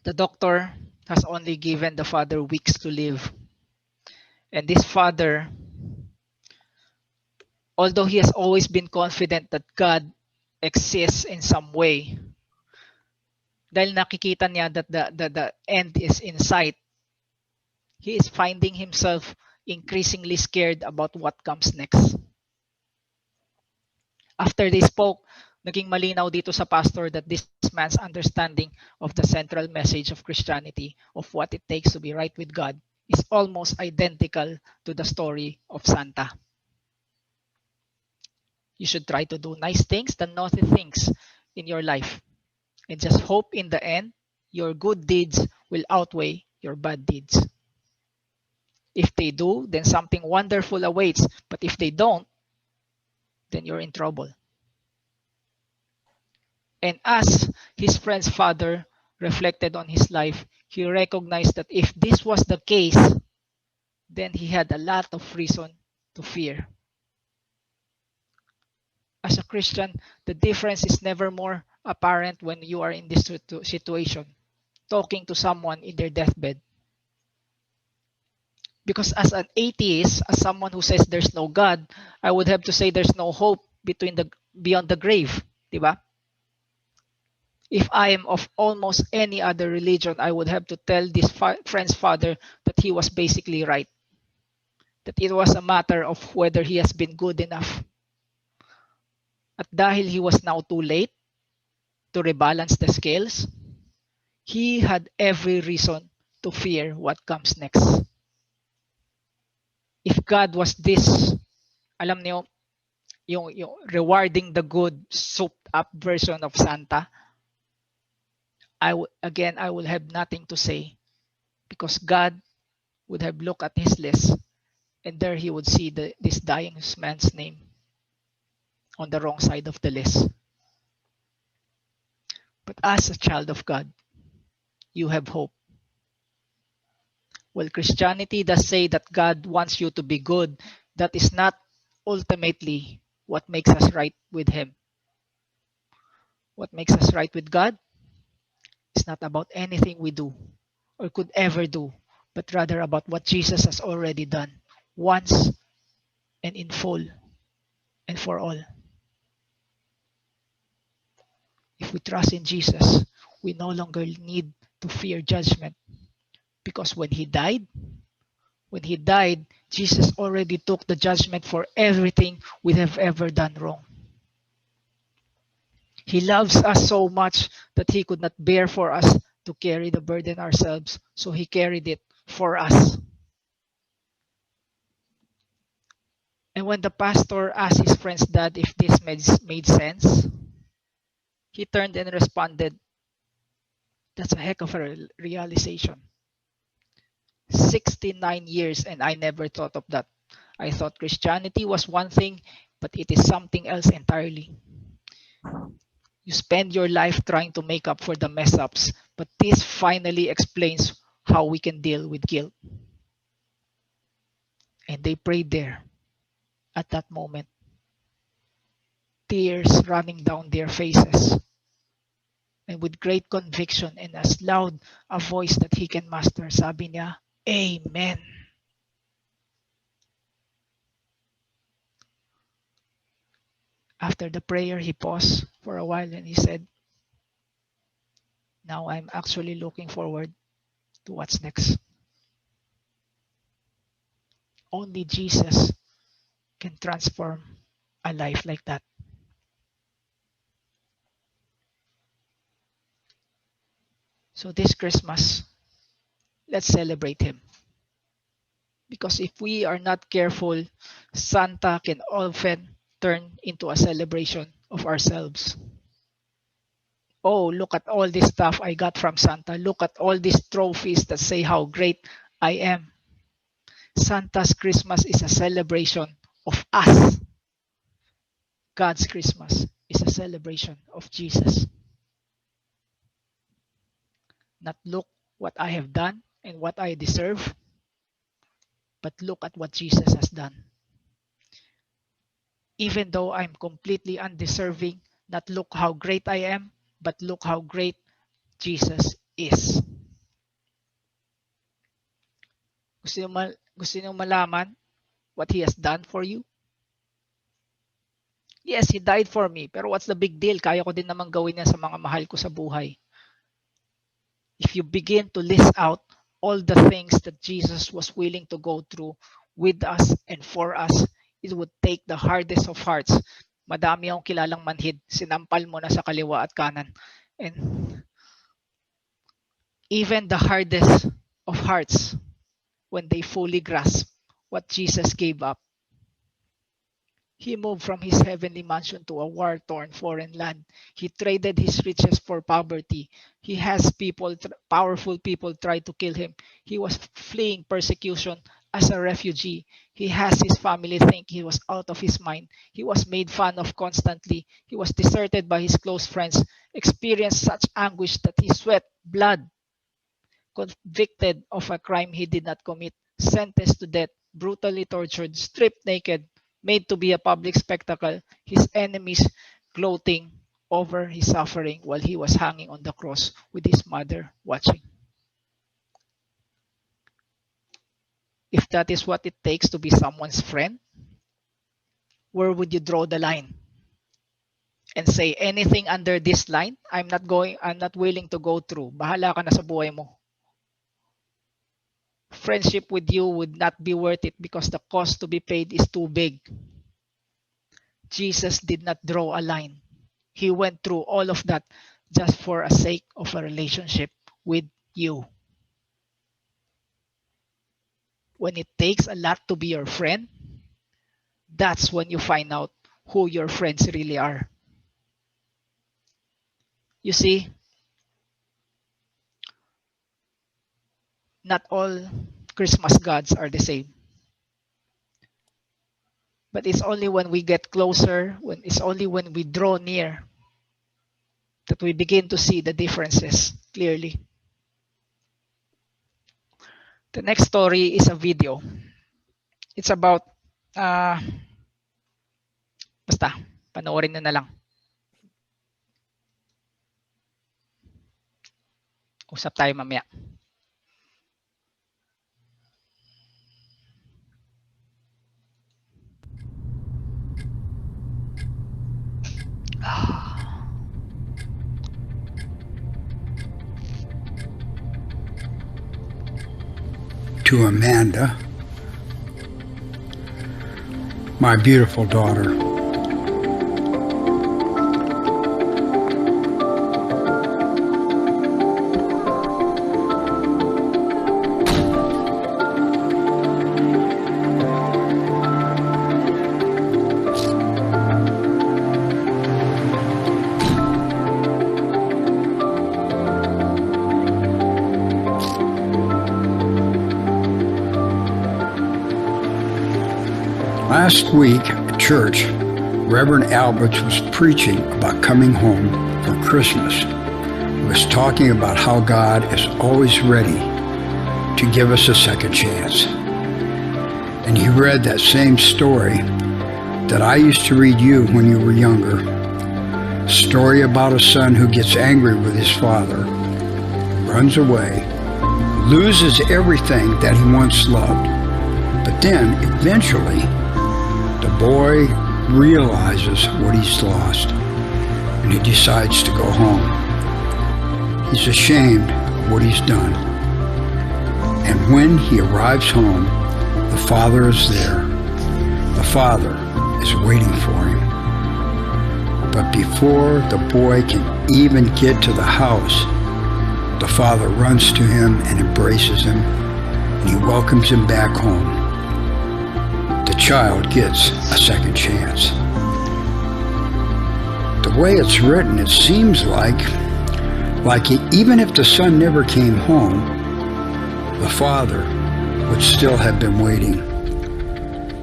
The doctor has only given the father weeks to live. And this father, although he has always been confident that God exists in some way, dahil nakikita niya that the end is in sight, he is finding himself increasingly scared about what comes next. After they spoke, naging malinaw dito sa pastor that this man's understanding of the central message of Christianity, of what it takes to be right with God, is almost identical to the story of Santa. You should try to do nice things than naughty things in your life. And just hope in the end, your good deeds will outweigh your bad deeds. If they do, then something wonderful awaits. But if they don't, then you're in trouble. And as his friend's father reflected on his life, he recognized that if this was the case, then he had a lot of reason to fear. As a Christian, the difference is never more apparent when you are in this situation, talking to someone in their deathbed. Because as an atheist, as someone who says there's no God, I would have to say there's no hope beyond the grave, diba? If I am of almost any other religion, I would have to tell this friend's father that he was basically right. That it was a matter of whether he has been good enough. At dahil he was now too late to rebalance the scales, he had every reason to fear what comes next. If God was this, alam niyo, yung rewarding the good, souped up version of Santa, I will have nothing to say, because God would have looked at his list, and there he would see this dying man's name on the wrong side of the list. But as a child of God, you have hope. Well, Christianity does say that God wants you to be good. That is not ultimately what makes us right with him. What makes us right with God is not about anything we do or could ever do, but rather about what Jesus has already done once and in full and for all. If we trust in Jesus, we no longer need to fear judgment, because when he died, Jesus already took the judgment for everything we have ever done wrong. He loves us so much that he could not bear for us to carry the burden ourselves, so he carried it for us. And when the pastor asked his friend's dad if this made sense, he turned and responded, "That's a heck of a realization. 69 years and I never thought of that. I thought Christianity was one thing, but it is something else entirely. You spend your life trying to make up for the mess ups, but this finally explains how we can deal with guilt." And they prayed there at that moment, tears running down their faces, and with great conviction and as loud a voice that he can master, sabi niya, "Amen." After the prayer, he paused for a while and he said, "Now I'm actually looking forward to what's next." Only Jesus can transform a life like that. So this Christmas, let's celebrate him. Because if we are not careful, Santa can often turn into a celebration of ourselves. Oh, look at all this stuff I got from Santa. Look at all these trophies that say how great I am. Santa's Christmas is a celebration of us. God's Christmas is a celebration of Jesus. Not look what I have done and what I deserve, but look at what Jesus has done. Even though I'm completely undeserving, not look how great I am, but look how great Jesus is. Gusto niyo malaman what He has done for you? Yes, He died for me. Pero what's the big deal? Kaya ko din naman gawin yan sa mga mahal ko sa buhay. If you begin to list out all the things that Jesus was willing to go through with us and for us, it would take the hardest of hearts. Madami akong kilalang manhid. Sinampal mo na sa kaliwa at kanan. And even the hardest of hearts, when they fully grasp what Jesus gave up, he moved from his heavenly mansion to a war-torn foreign land. He traded his riches for poverty. He has powerful people try to kill him. He was fleeing persecution as a refugee. He has his family think he was out of his mind. He was made fun of constantly. He was deserted by his close friends, experienced such anguish that he sweat blood, convicted of a crime he did not commit, sentenced to death, brutally tortured, stripped naked, made to be a public spectacle, his enemies gloating over his suffering while he was hanging on the cross with his mother watching. If that is what it takes to be someone's friend, where would you draw the line? And say anything under this line, I'm not willing to go through. Bahala ka na sa buhay mo. Friendship with you would not be worth it because the cost to be paid is too big. Jesus did not draw a line. He went through all of that just for a sake of a relationship with you. When it takes a lot to be your friend, that's when you find out who your friends really are. You see, not all Christmas gods are the same. But it's only when we get closer, it's only when we draw near that we begin to see the differences clearly. The next story is a video. It's about, basta, panoorin nyo na lang. Usap tayo mamaya. To Amanda, my beautiful daughter. Last week at church, Reverend Alberts was preaching about coming home for Christmas. He was talking about how God is always ready to give us a second chance. And he read that same story that I used to read you when you were younger. A story about a son who gets angry with his father, runs away, loses everything that he once loved. But then, eventually, the boy realizes what he's lost, and he decides to go home. He's ashamed of what he's done. And when he arrives home, the father is there. The father is waiting for him. But before the boy can even get to the house, the father runs to him and embraces him, and he welcomes him back home. The child gets a second chance. The way it's written, it seems like even if the son never came home, the father would still have been waiting.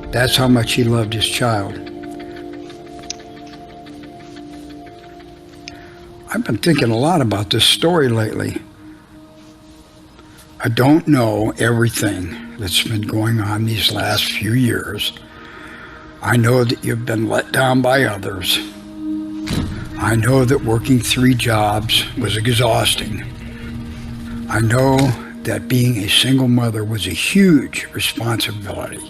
That's how much he loved his child. I've been thinking a lot about this story lately. I don't know everything that's been going on these last few years. I know that you've been let down by others. I know that working 3 jobs was exhausting. I know that being a single mother was a huge responsibility.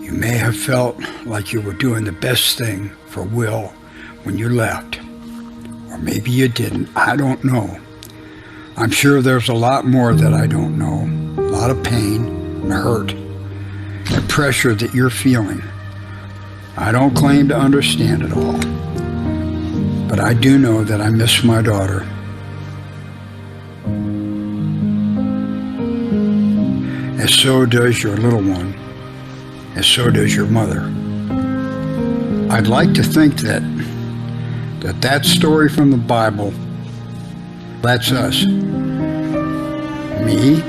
You may have felt like you were doing the best thing for Will when you left. Or maybe you didn't. I don't know. I'm sure there's a lot more that I don't know. A lot of pain and hurt and pressure that you're feeling. I don't claim to understand it all. But I do know that I miss my daughter. And so does your little one. And so does your mother. I'd like to think that story from the Bible, that's us. Me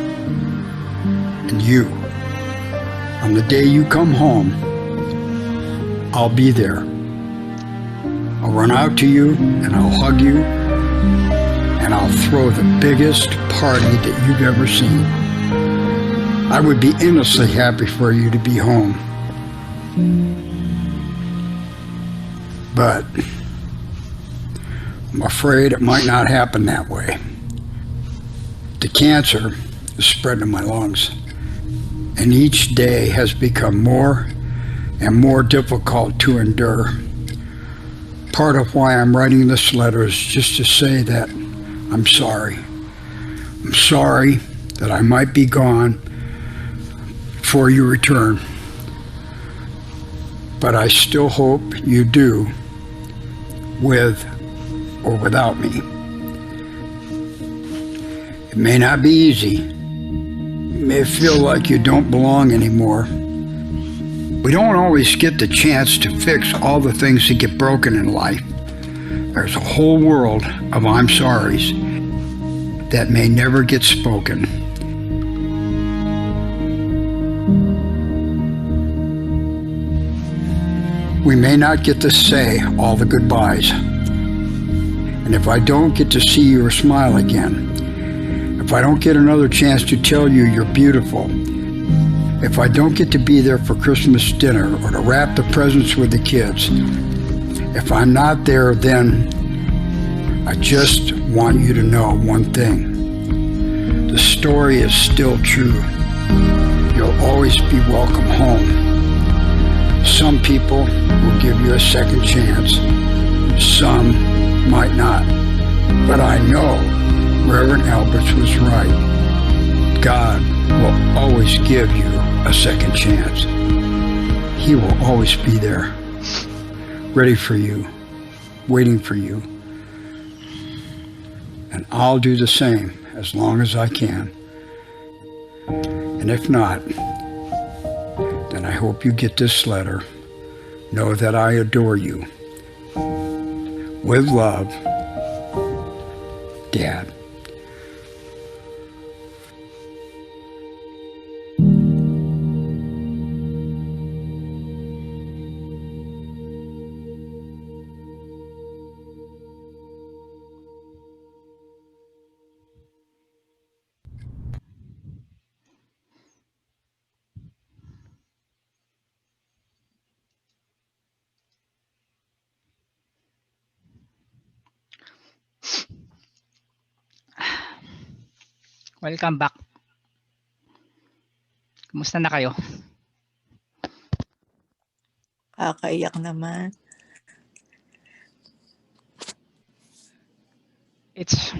and you. On the day you come home, I'll be there. I'll run out to you and I'll hug you and I'll throw the biggest party that you've ever seen. I would be endlessly happy for you to be home. But I'm afraid it might not happen that way. The cancer is spreading in my lungs, and each day has become more and more difficult to endure. Part of why I'm writing this letter is just to say that I'm sorry. I'm sorry that I might be gone before you return. but I still hope you do, with or without me. It may not be easy. You may feel like you don't belong anymore. We don't always get the chance to fix all the things that get broken in life. There's a whole world of I'm sorries that may never get spoken. We may not get to say all the goodbyes. And if I don't get to see your smile again, if I don't get another chance to tell you you're beautiful, if I don't get to be there for Christmas dinner or to wrap the presents with the kids, if I'm not there, then I just want you to know one thing. The story is still true. You'll always be welcome home. Some people will give you a second chance. Some might not. But I know Reverend Alberts was right. God will always give you a second chance. He will always be there, ready for you, waiting for you. And I'll do the same as long as I can. And if not, then I hope you get this letter. Know that I adore you. With love, Dad. Welcome back. Kumusta na kayo? Kakaiyak naman. It's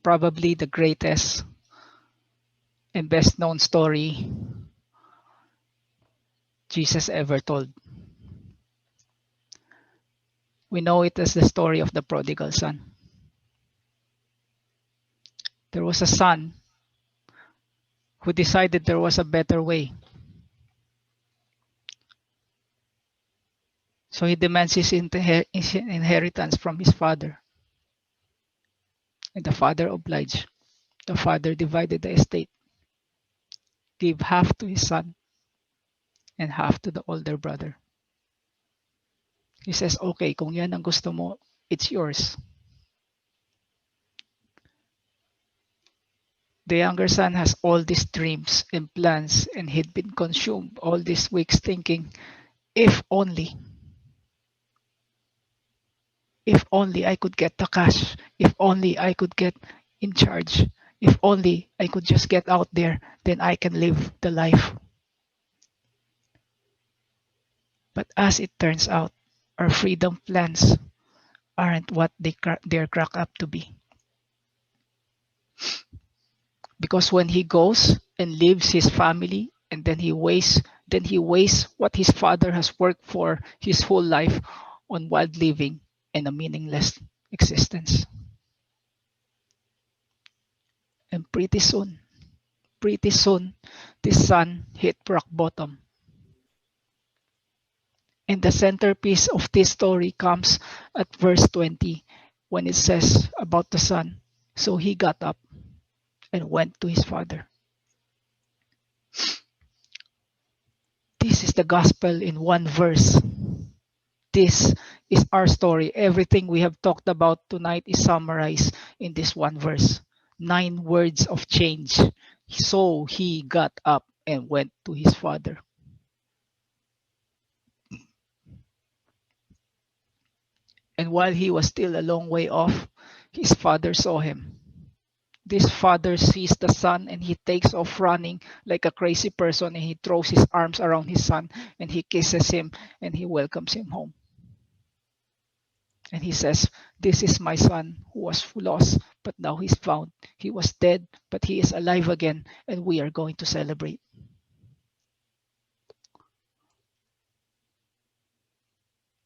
probably the greatest and best known story Jesus ever told. We know it as the story of the prodigal son. There was a son who decided there was a better way. So he demands his inheritance from his father. And the father obliged. The father divided the estate, gave half to his son and half to the older brother. He says, okay, kung yan ang gusto mo, it's yours. The younger son has all these dreams and plans, and he'd been consumed all these weeks thinking, if only I could get the cash, if only I could get in charge, if only I could just get out there, then I can live the life. But as it turns out, our freedom plans aren't what they're cracked up to be. Because when he goes and leaves his family, and then he wastes what his father has worked for his whole life on wild living and a meaningless existence. And pretty soon, this son hit rock bottom. And the centerpiece of this story comes at verse 20, when it says about the son, so he got up and went to his father. This is the gospel in one verse. This is our story. Everything we have talked about tonight is summarized in this one verse. 9 words of change. So he got up and went to his father. And while he was still a long way off, his father saw him. This father sees the son and he takes off running like a crazy person, and he throws his arms around his son and he kisses him and he welcomes him home. And he says, this is my son who was lost, but now he's found. He was dead, but he is alive again, and we are going to celebrate.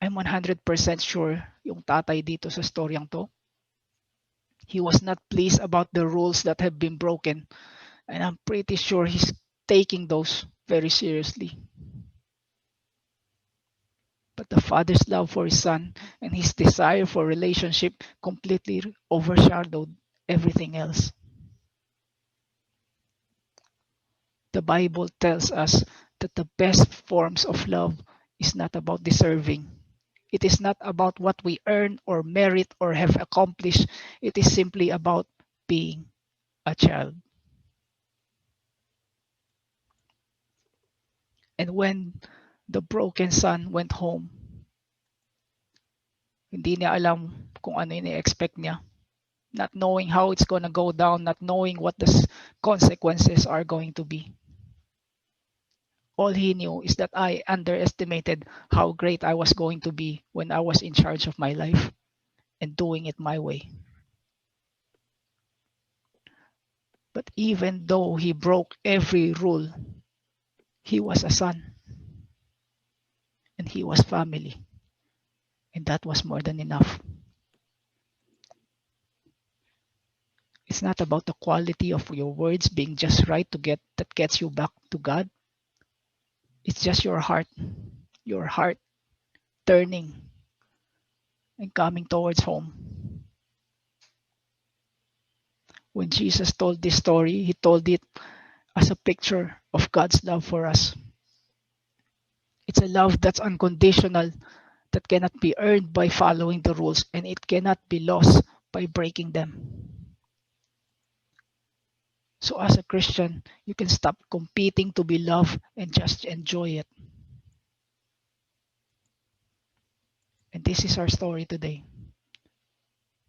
I'm 100% sure yung tatay dito sa storyang to, he was not pleased about the rules that have been broken, and I'm pretty sure he's taking those very seriously. But the father's love for his son and his desire for relationship completely overshadowed everything else. The Bible tells us that the best forms of love is not about deserving. It is not about what we earn or merit or have accomplished. It is simply about being a child. And when the broken son went home, hindi niya alam kung ano ini-expect niya. Not knowing how it's gonna go down, not knowing what the consequences are going to be. All he knew is that I underestimated how great I was going to be when I was in charge of my life and doing it my way. But even though he broke every rule, he was a son and he was family. And that was more than enough. It's not about the quality of your words being just right that gets you back to God. It's just your heart turning and coming towards home. When Jesus told this story, he told it as a picture of God's love for us. It's a love that's unconditional, that cannot be earned by following the rules, and it cannot be lost by breaking them. So as a Christian, you can stop competing to be loved and just enjoy it. And this is our story today.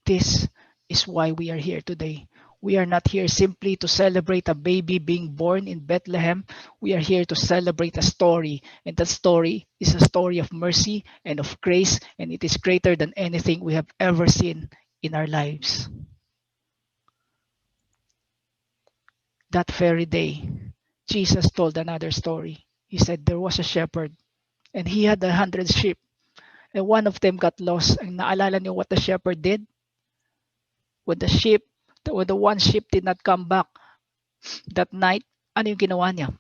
This is why we are here today. We are not here simply to celebrate a baby being born in Bethlehem. We are here to celebrate a story. And that story is a story of mercy and of grace. And it is greater than anything we have ever seen in our lives. That very day, Jesus told another story. He said there was a shepherd and he had 100 sheep. And one of them got lost. And naalala niyo what the shepherd did? When the one sheep did not come back that night, ano yung ginawa niya?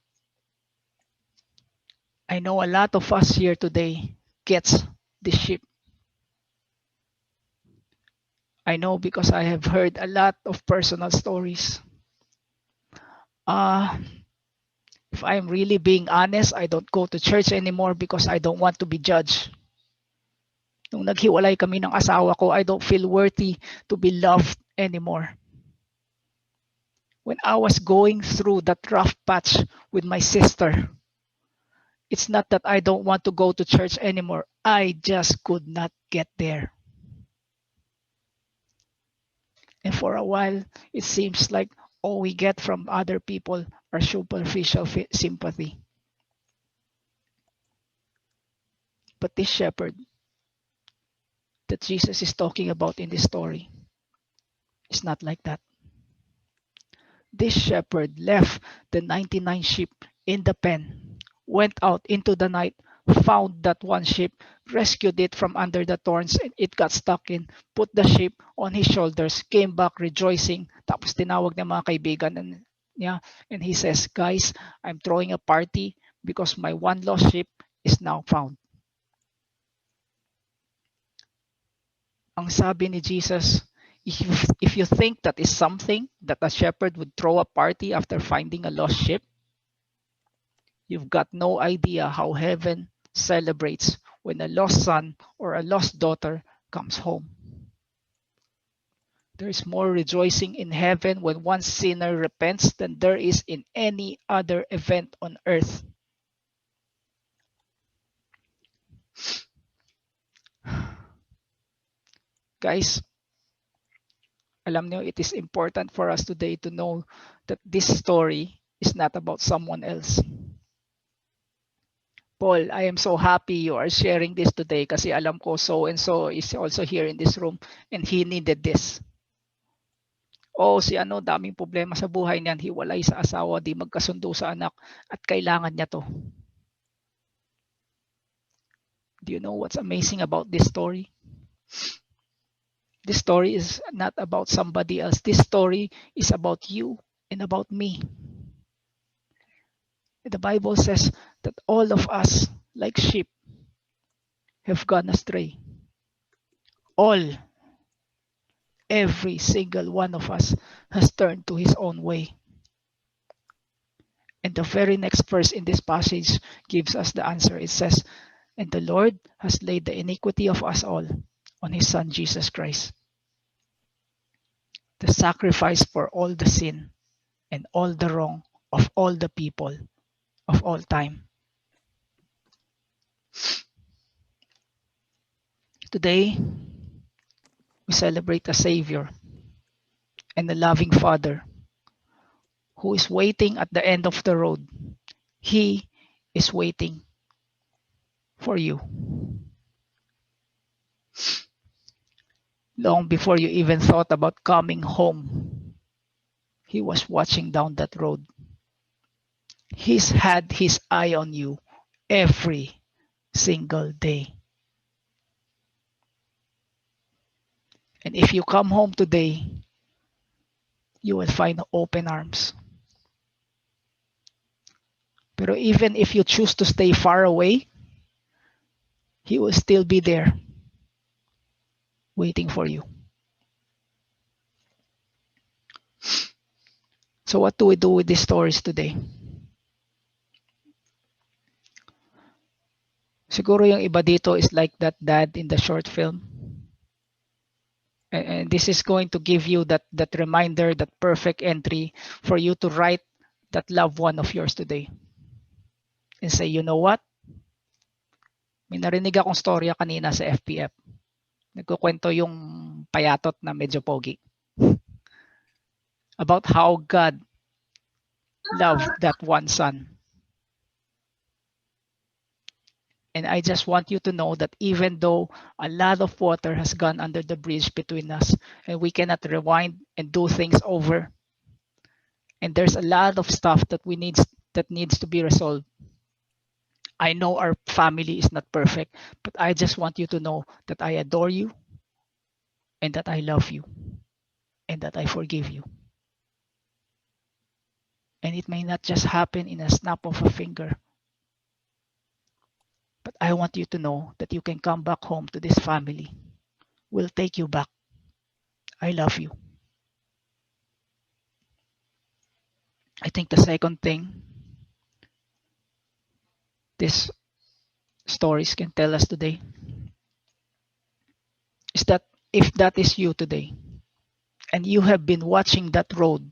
I know a lot of us here today gets the sheep. I know because I have heard a lot of personal stories. If I'm really being honest, I don't go to church anymore because I don't want to be judged. Nung naghiwalay kami ng asawa ko, I don't feel worthy to be loved anymore. When I was going through that rough patch with my sister, it's not that I don't want to go to church anymore. I just could not get there. And for a while, it seems like all we get from other people are superficial sympathy. But this shepherd that Jesus is talking about in this story is not like that. This shepherd left the 99 sheep in the pen, went out into the night, found that one sheep, rescued it from under the thorns, and it got stuck in, put the sheep on his shoulders, came back rejoicing, tapos tinawag ng mga kaibigan niya, and he says, guys, I'm throwing a party because my one lost sheep is now found. Ang sabi ni Jesus, if you think that is something that a shepherd would throw a party after finding a lost sheep, you've got no idea how heaven celebrates when a lost son or a lost daughter comes home. There is more rejoicing in heaven when one sinner repents than there is in any other event on earth. Guys, alam niyo, it is important for us today to know that this story is not about someone else. Paul, I am so happy you are sharing this today kasi alam ko so and so is also here in this room and he needed this. Oh, si ano, daming problema sa buhay niyan, hiwalay sa asawa, di magkasundo sa anak at kailangan niya to. Do you know what's amazing about this story? This story is not about somebody else. This story is about you and about me. The Bible says that all of us, like sheep, have gone astray. All, every single one of us has turned to his own way. And the very next verse in this passage gives us the answer. It says, and the Lord has laid the iniquity of us all on his Son Jesus Christ, the sacrifice for all the sin and all the wrong of all the people of all time. Today, we celebrate a Savior and a loving Father who is waiting at the end of the road. He is waiting for you. Long before you even thought about coming home, he was watching down that road. He's had his eye on you every single day. And if you come home today, you will find open arms. Pero even if you choose to stay far away, he will still be there waiting for you. So what do we do with these stories today? Siguro yung iba dito is like that dad in the short film. And this is going to give you that reminder, that perfect entry for you to write that loved one of yours today. And say, you know what? May narinig akong storya kanina sa FPF. Nagkukwento yung payatot na medyo pogi. About how God loved that one son. And I just want you to know that even though a lot of water has gone under the bridge between us, and we cannot rewind and do things over, and there's a lot of stuff that needs to be resolved. I know our family is not perfect, but I just want you to know that I adore you, and that I love you, and that I forgive you. And it may not just happen in a snap of a finger, but I want you to know that you can come back home to this family. We'll take you back. I love you. I think the second thing these stories can tell us today is that if that is you today, and you have been watching that road,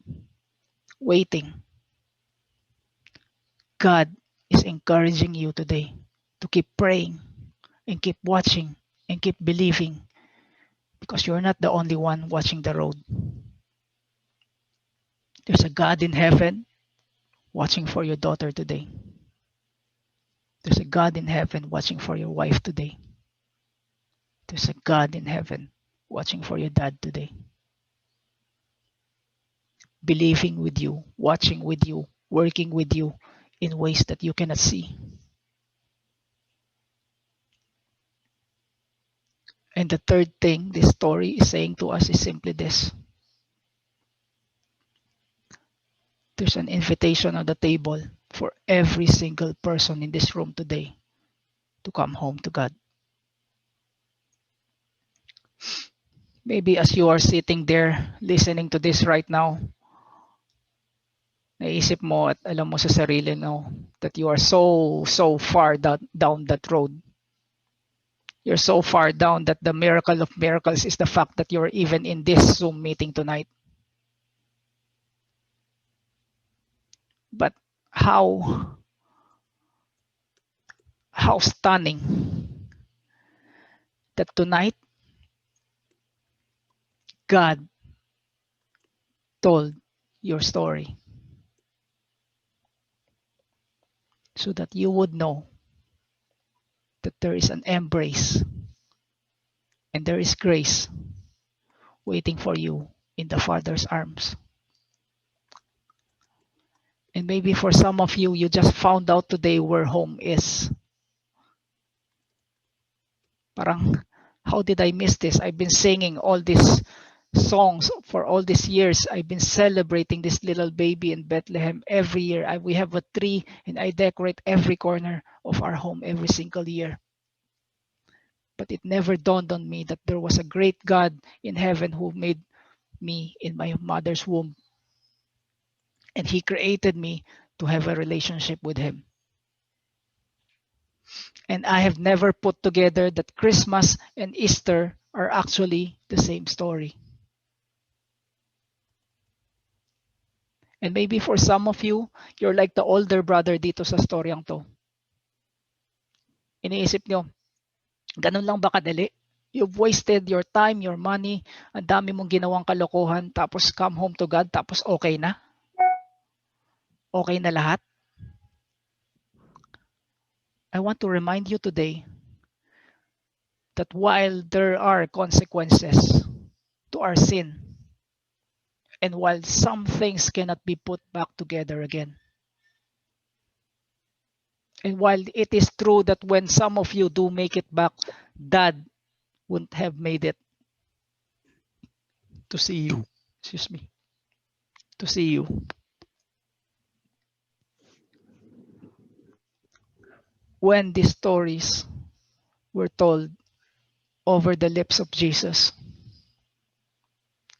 waiting, God is encouraging you today to keep praying and keep watching and keep believing, because you're not the only one watching the road. There's a God in heaven watching for your daughter today. There's a God in heaven watching for your wife today. There's a God in heaven watching for your dad today. Believing with you, watching with you, working with you in ways that you cannot see. And the third thing this story is saying to us is simply this. There's an invitation on the table for every single person in this room today to come home to God. Maybe as you are sitting there listening to this right now, naisip mo at alam mo sa sarili mo that you are so far down that road. You're so far down that the miracle of miracles is the fact that you're even in this Zoom meeting tonight. But how stunning that tonight God told your story so that you would know that there is an embrace and there is grace waiting for you in the Father's arms. And maybe for some of you, you just found out today where home is. Parang, how did I miss this? I've been singing all these songs for all these years. I've been celebrating this little baby in Bethlehem every year. We have a tree and I decorate every corner of our home every single year. But it never dawned on me that there was a great God in heaven who made me in my mother's womb. And he created me to have a relationship with him. And I have never put together that Christmas and Easter are actually the same story. And maybe for some of you, you're like the older brother dito sa storyang to. Iniisip nyo, ganun lang ba kadali? You've wasted your time, your money, ang dami mong ginawang kalokohan, tapos come home to God, tapos okay na? Okay na lahat? I want to remind you today that while there are consequences to our sin, and while some things cannot be put back together again, and while it is true that when some of you do make it back, Dad wouldn't have made it to see you. Excuse me. To see you. When these stories were told over the lips of Jesus,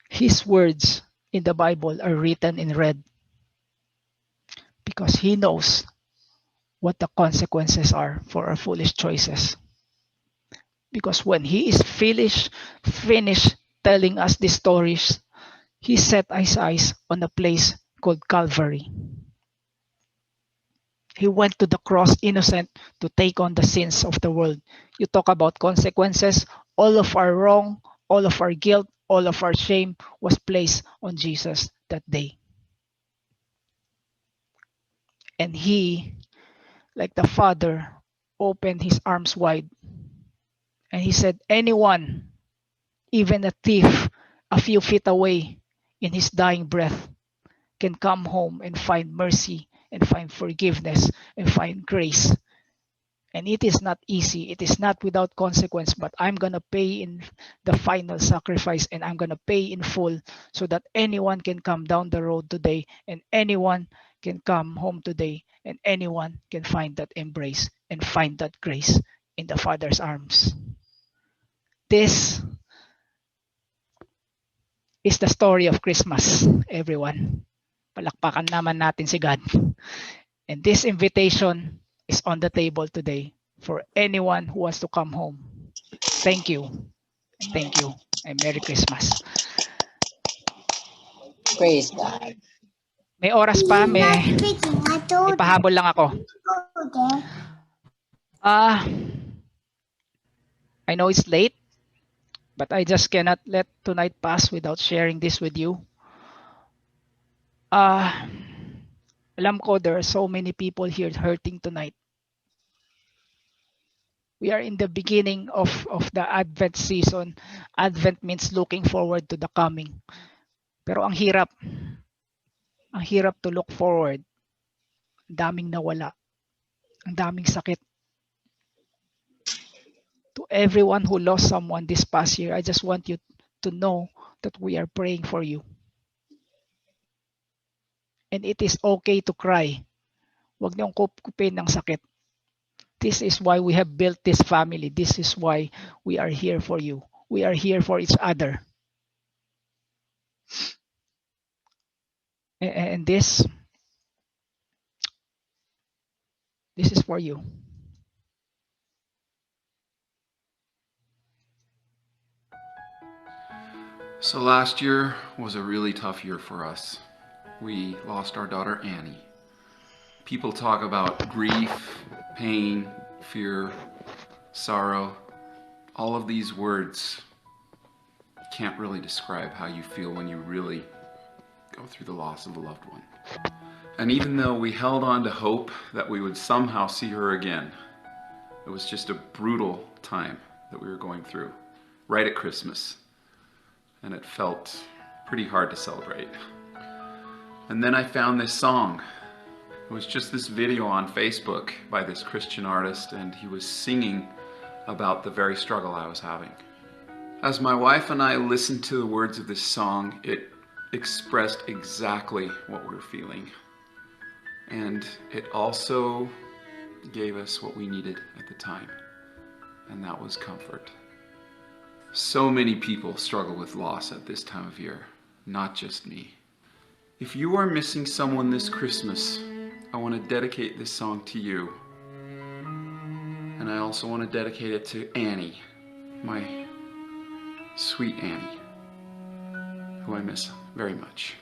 his words in the Bible are written in red because he knows what the consequences are for our foolish choices. Because when he is finished telling us these stories, he set his eyes on a place called Calvary. He went to the cross innocent to take on the sins of the world. You talk about consequences, all of our wrong, all of our guilt, all of our shame was placed on Jesus that day. And he, like the Father, opened his arms wide. And he said, anyone, even a thief a few feet away in his dying breath, can come home and find mercy and find forgiveness and find grace. And it is not easy. It is not without consequence, but I'm going to pay in the final sacrifice and I'm going to pay in full so that anyone can come down the road today and anyone can come home today and anyone can find that embrace and find that grace in the Father's arms. This is the story of Christmas, everyone. Palakpakan naman natin si God. And this invitation is on the table today for anyone who wants to come home. Thank you. Thank you. And Merry Christmas. Praise God. May oras pa, may pahabol lang ako. I know it's late, but I just cannot let tonight pass without sharing this with you. Alam ko there are so many people here hurting tonight. We are in the beginning of the Advent season. Advent means looking forward to the coming. Pero ang hirap to look forward. Ang daming nawala. Ang daming sakit. To everyone who lost someone this past year, I just want you to know that we are praying for you. And it is okay to cry. Huwag niyong kupin ng sakit. This is why we have built this family. This is why we are here for you. We are here for each other. And this is for you. So last year was a really tough year for us. We lost our daughter Annie. People talk about grief, pain, fear, sorrow. All of these words can't really describe how you feel when you really go through the loss of a loved one. And even though we held on to hope that we would somehow see her again, it was just a brutal time that we were going through, right at Christmas. And it felt pretty hard to celebrate. And then I found this song. It was just this video on Facebook by this Christian artist, and he was singing about the very struggle I was having. As my wife and I listened to the words of this song, it expressed exactly what we were feeling. And it also gave us what we needed at the time, and that was comfort. So many people struggle with loss at this time of year, not just me. If you are missing someone this Christmas, I want to dedicate this song to you. And I also want to dedicate it to Annie, my sweet Annie, who I miss very much.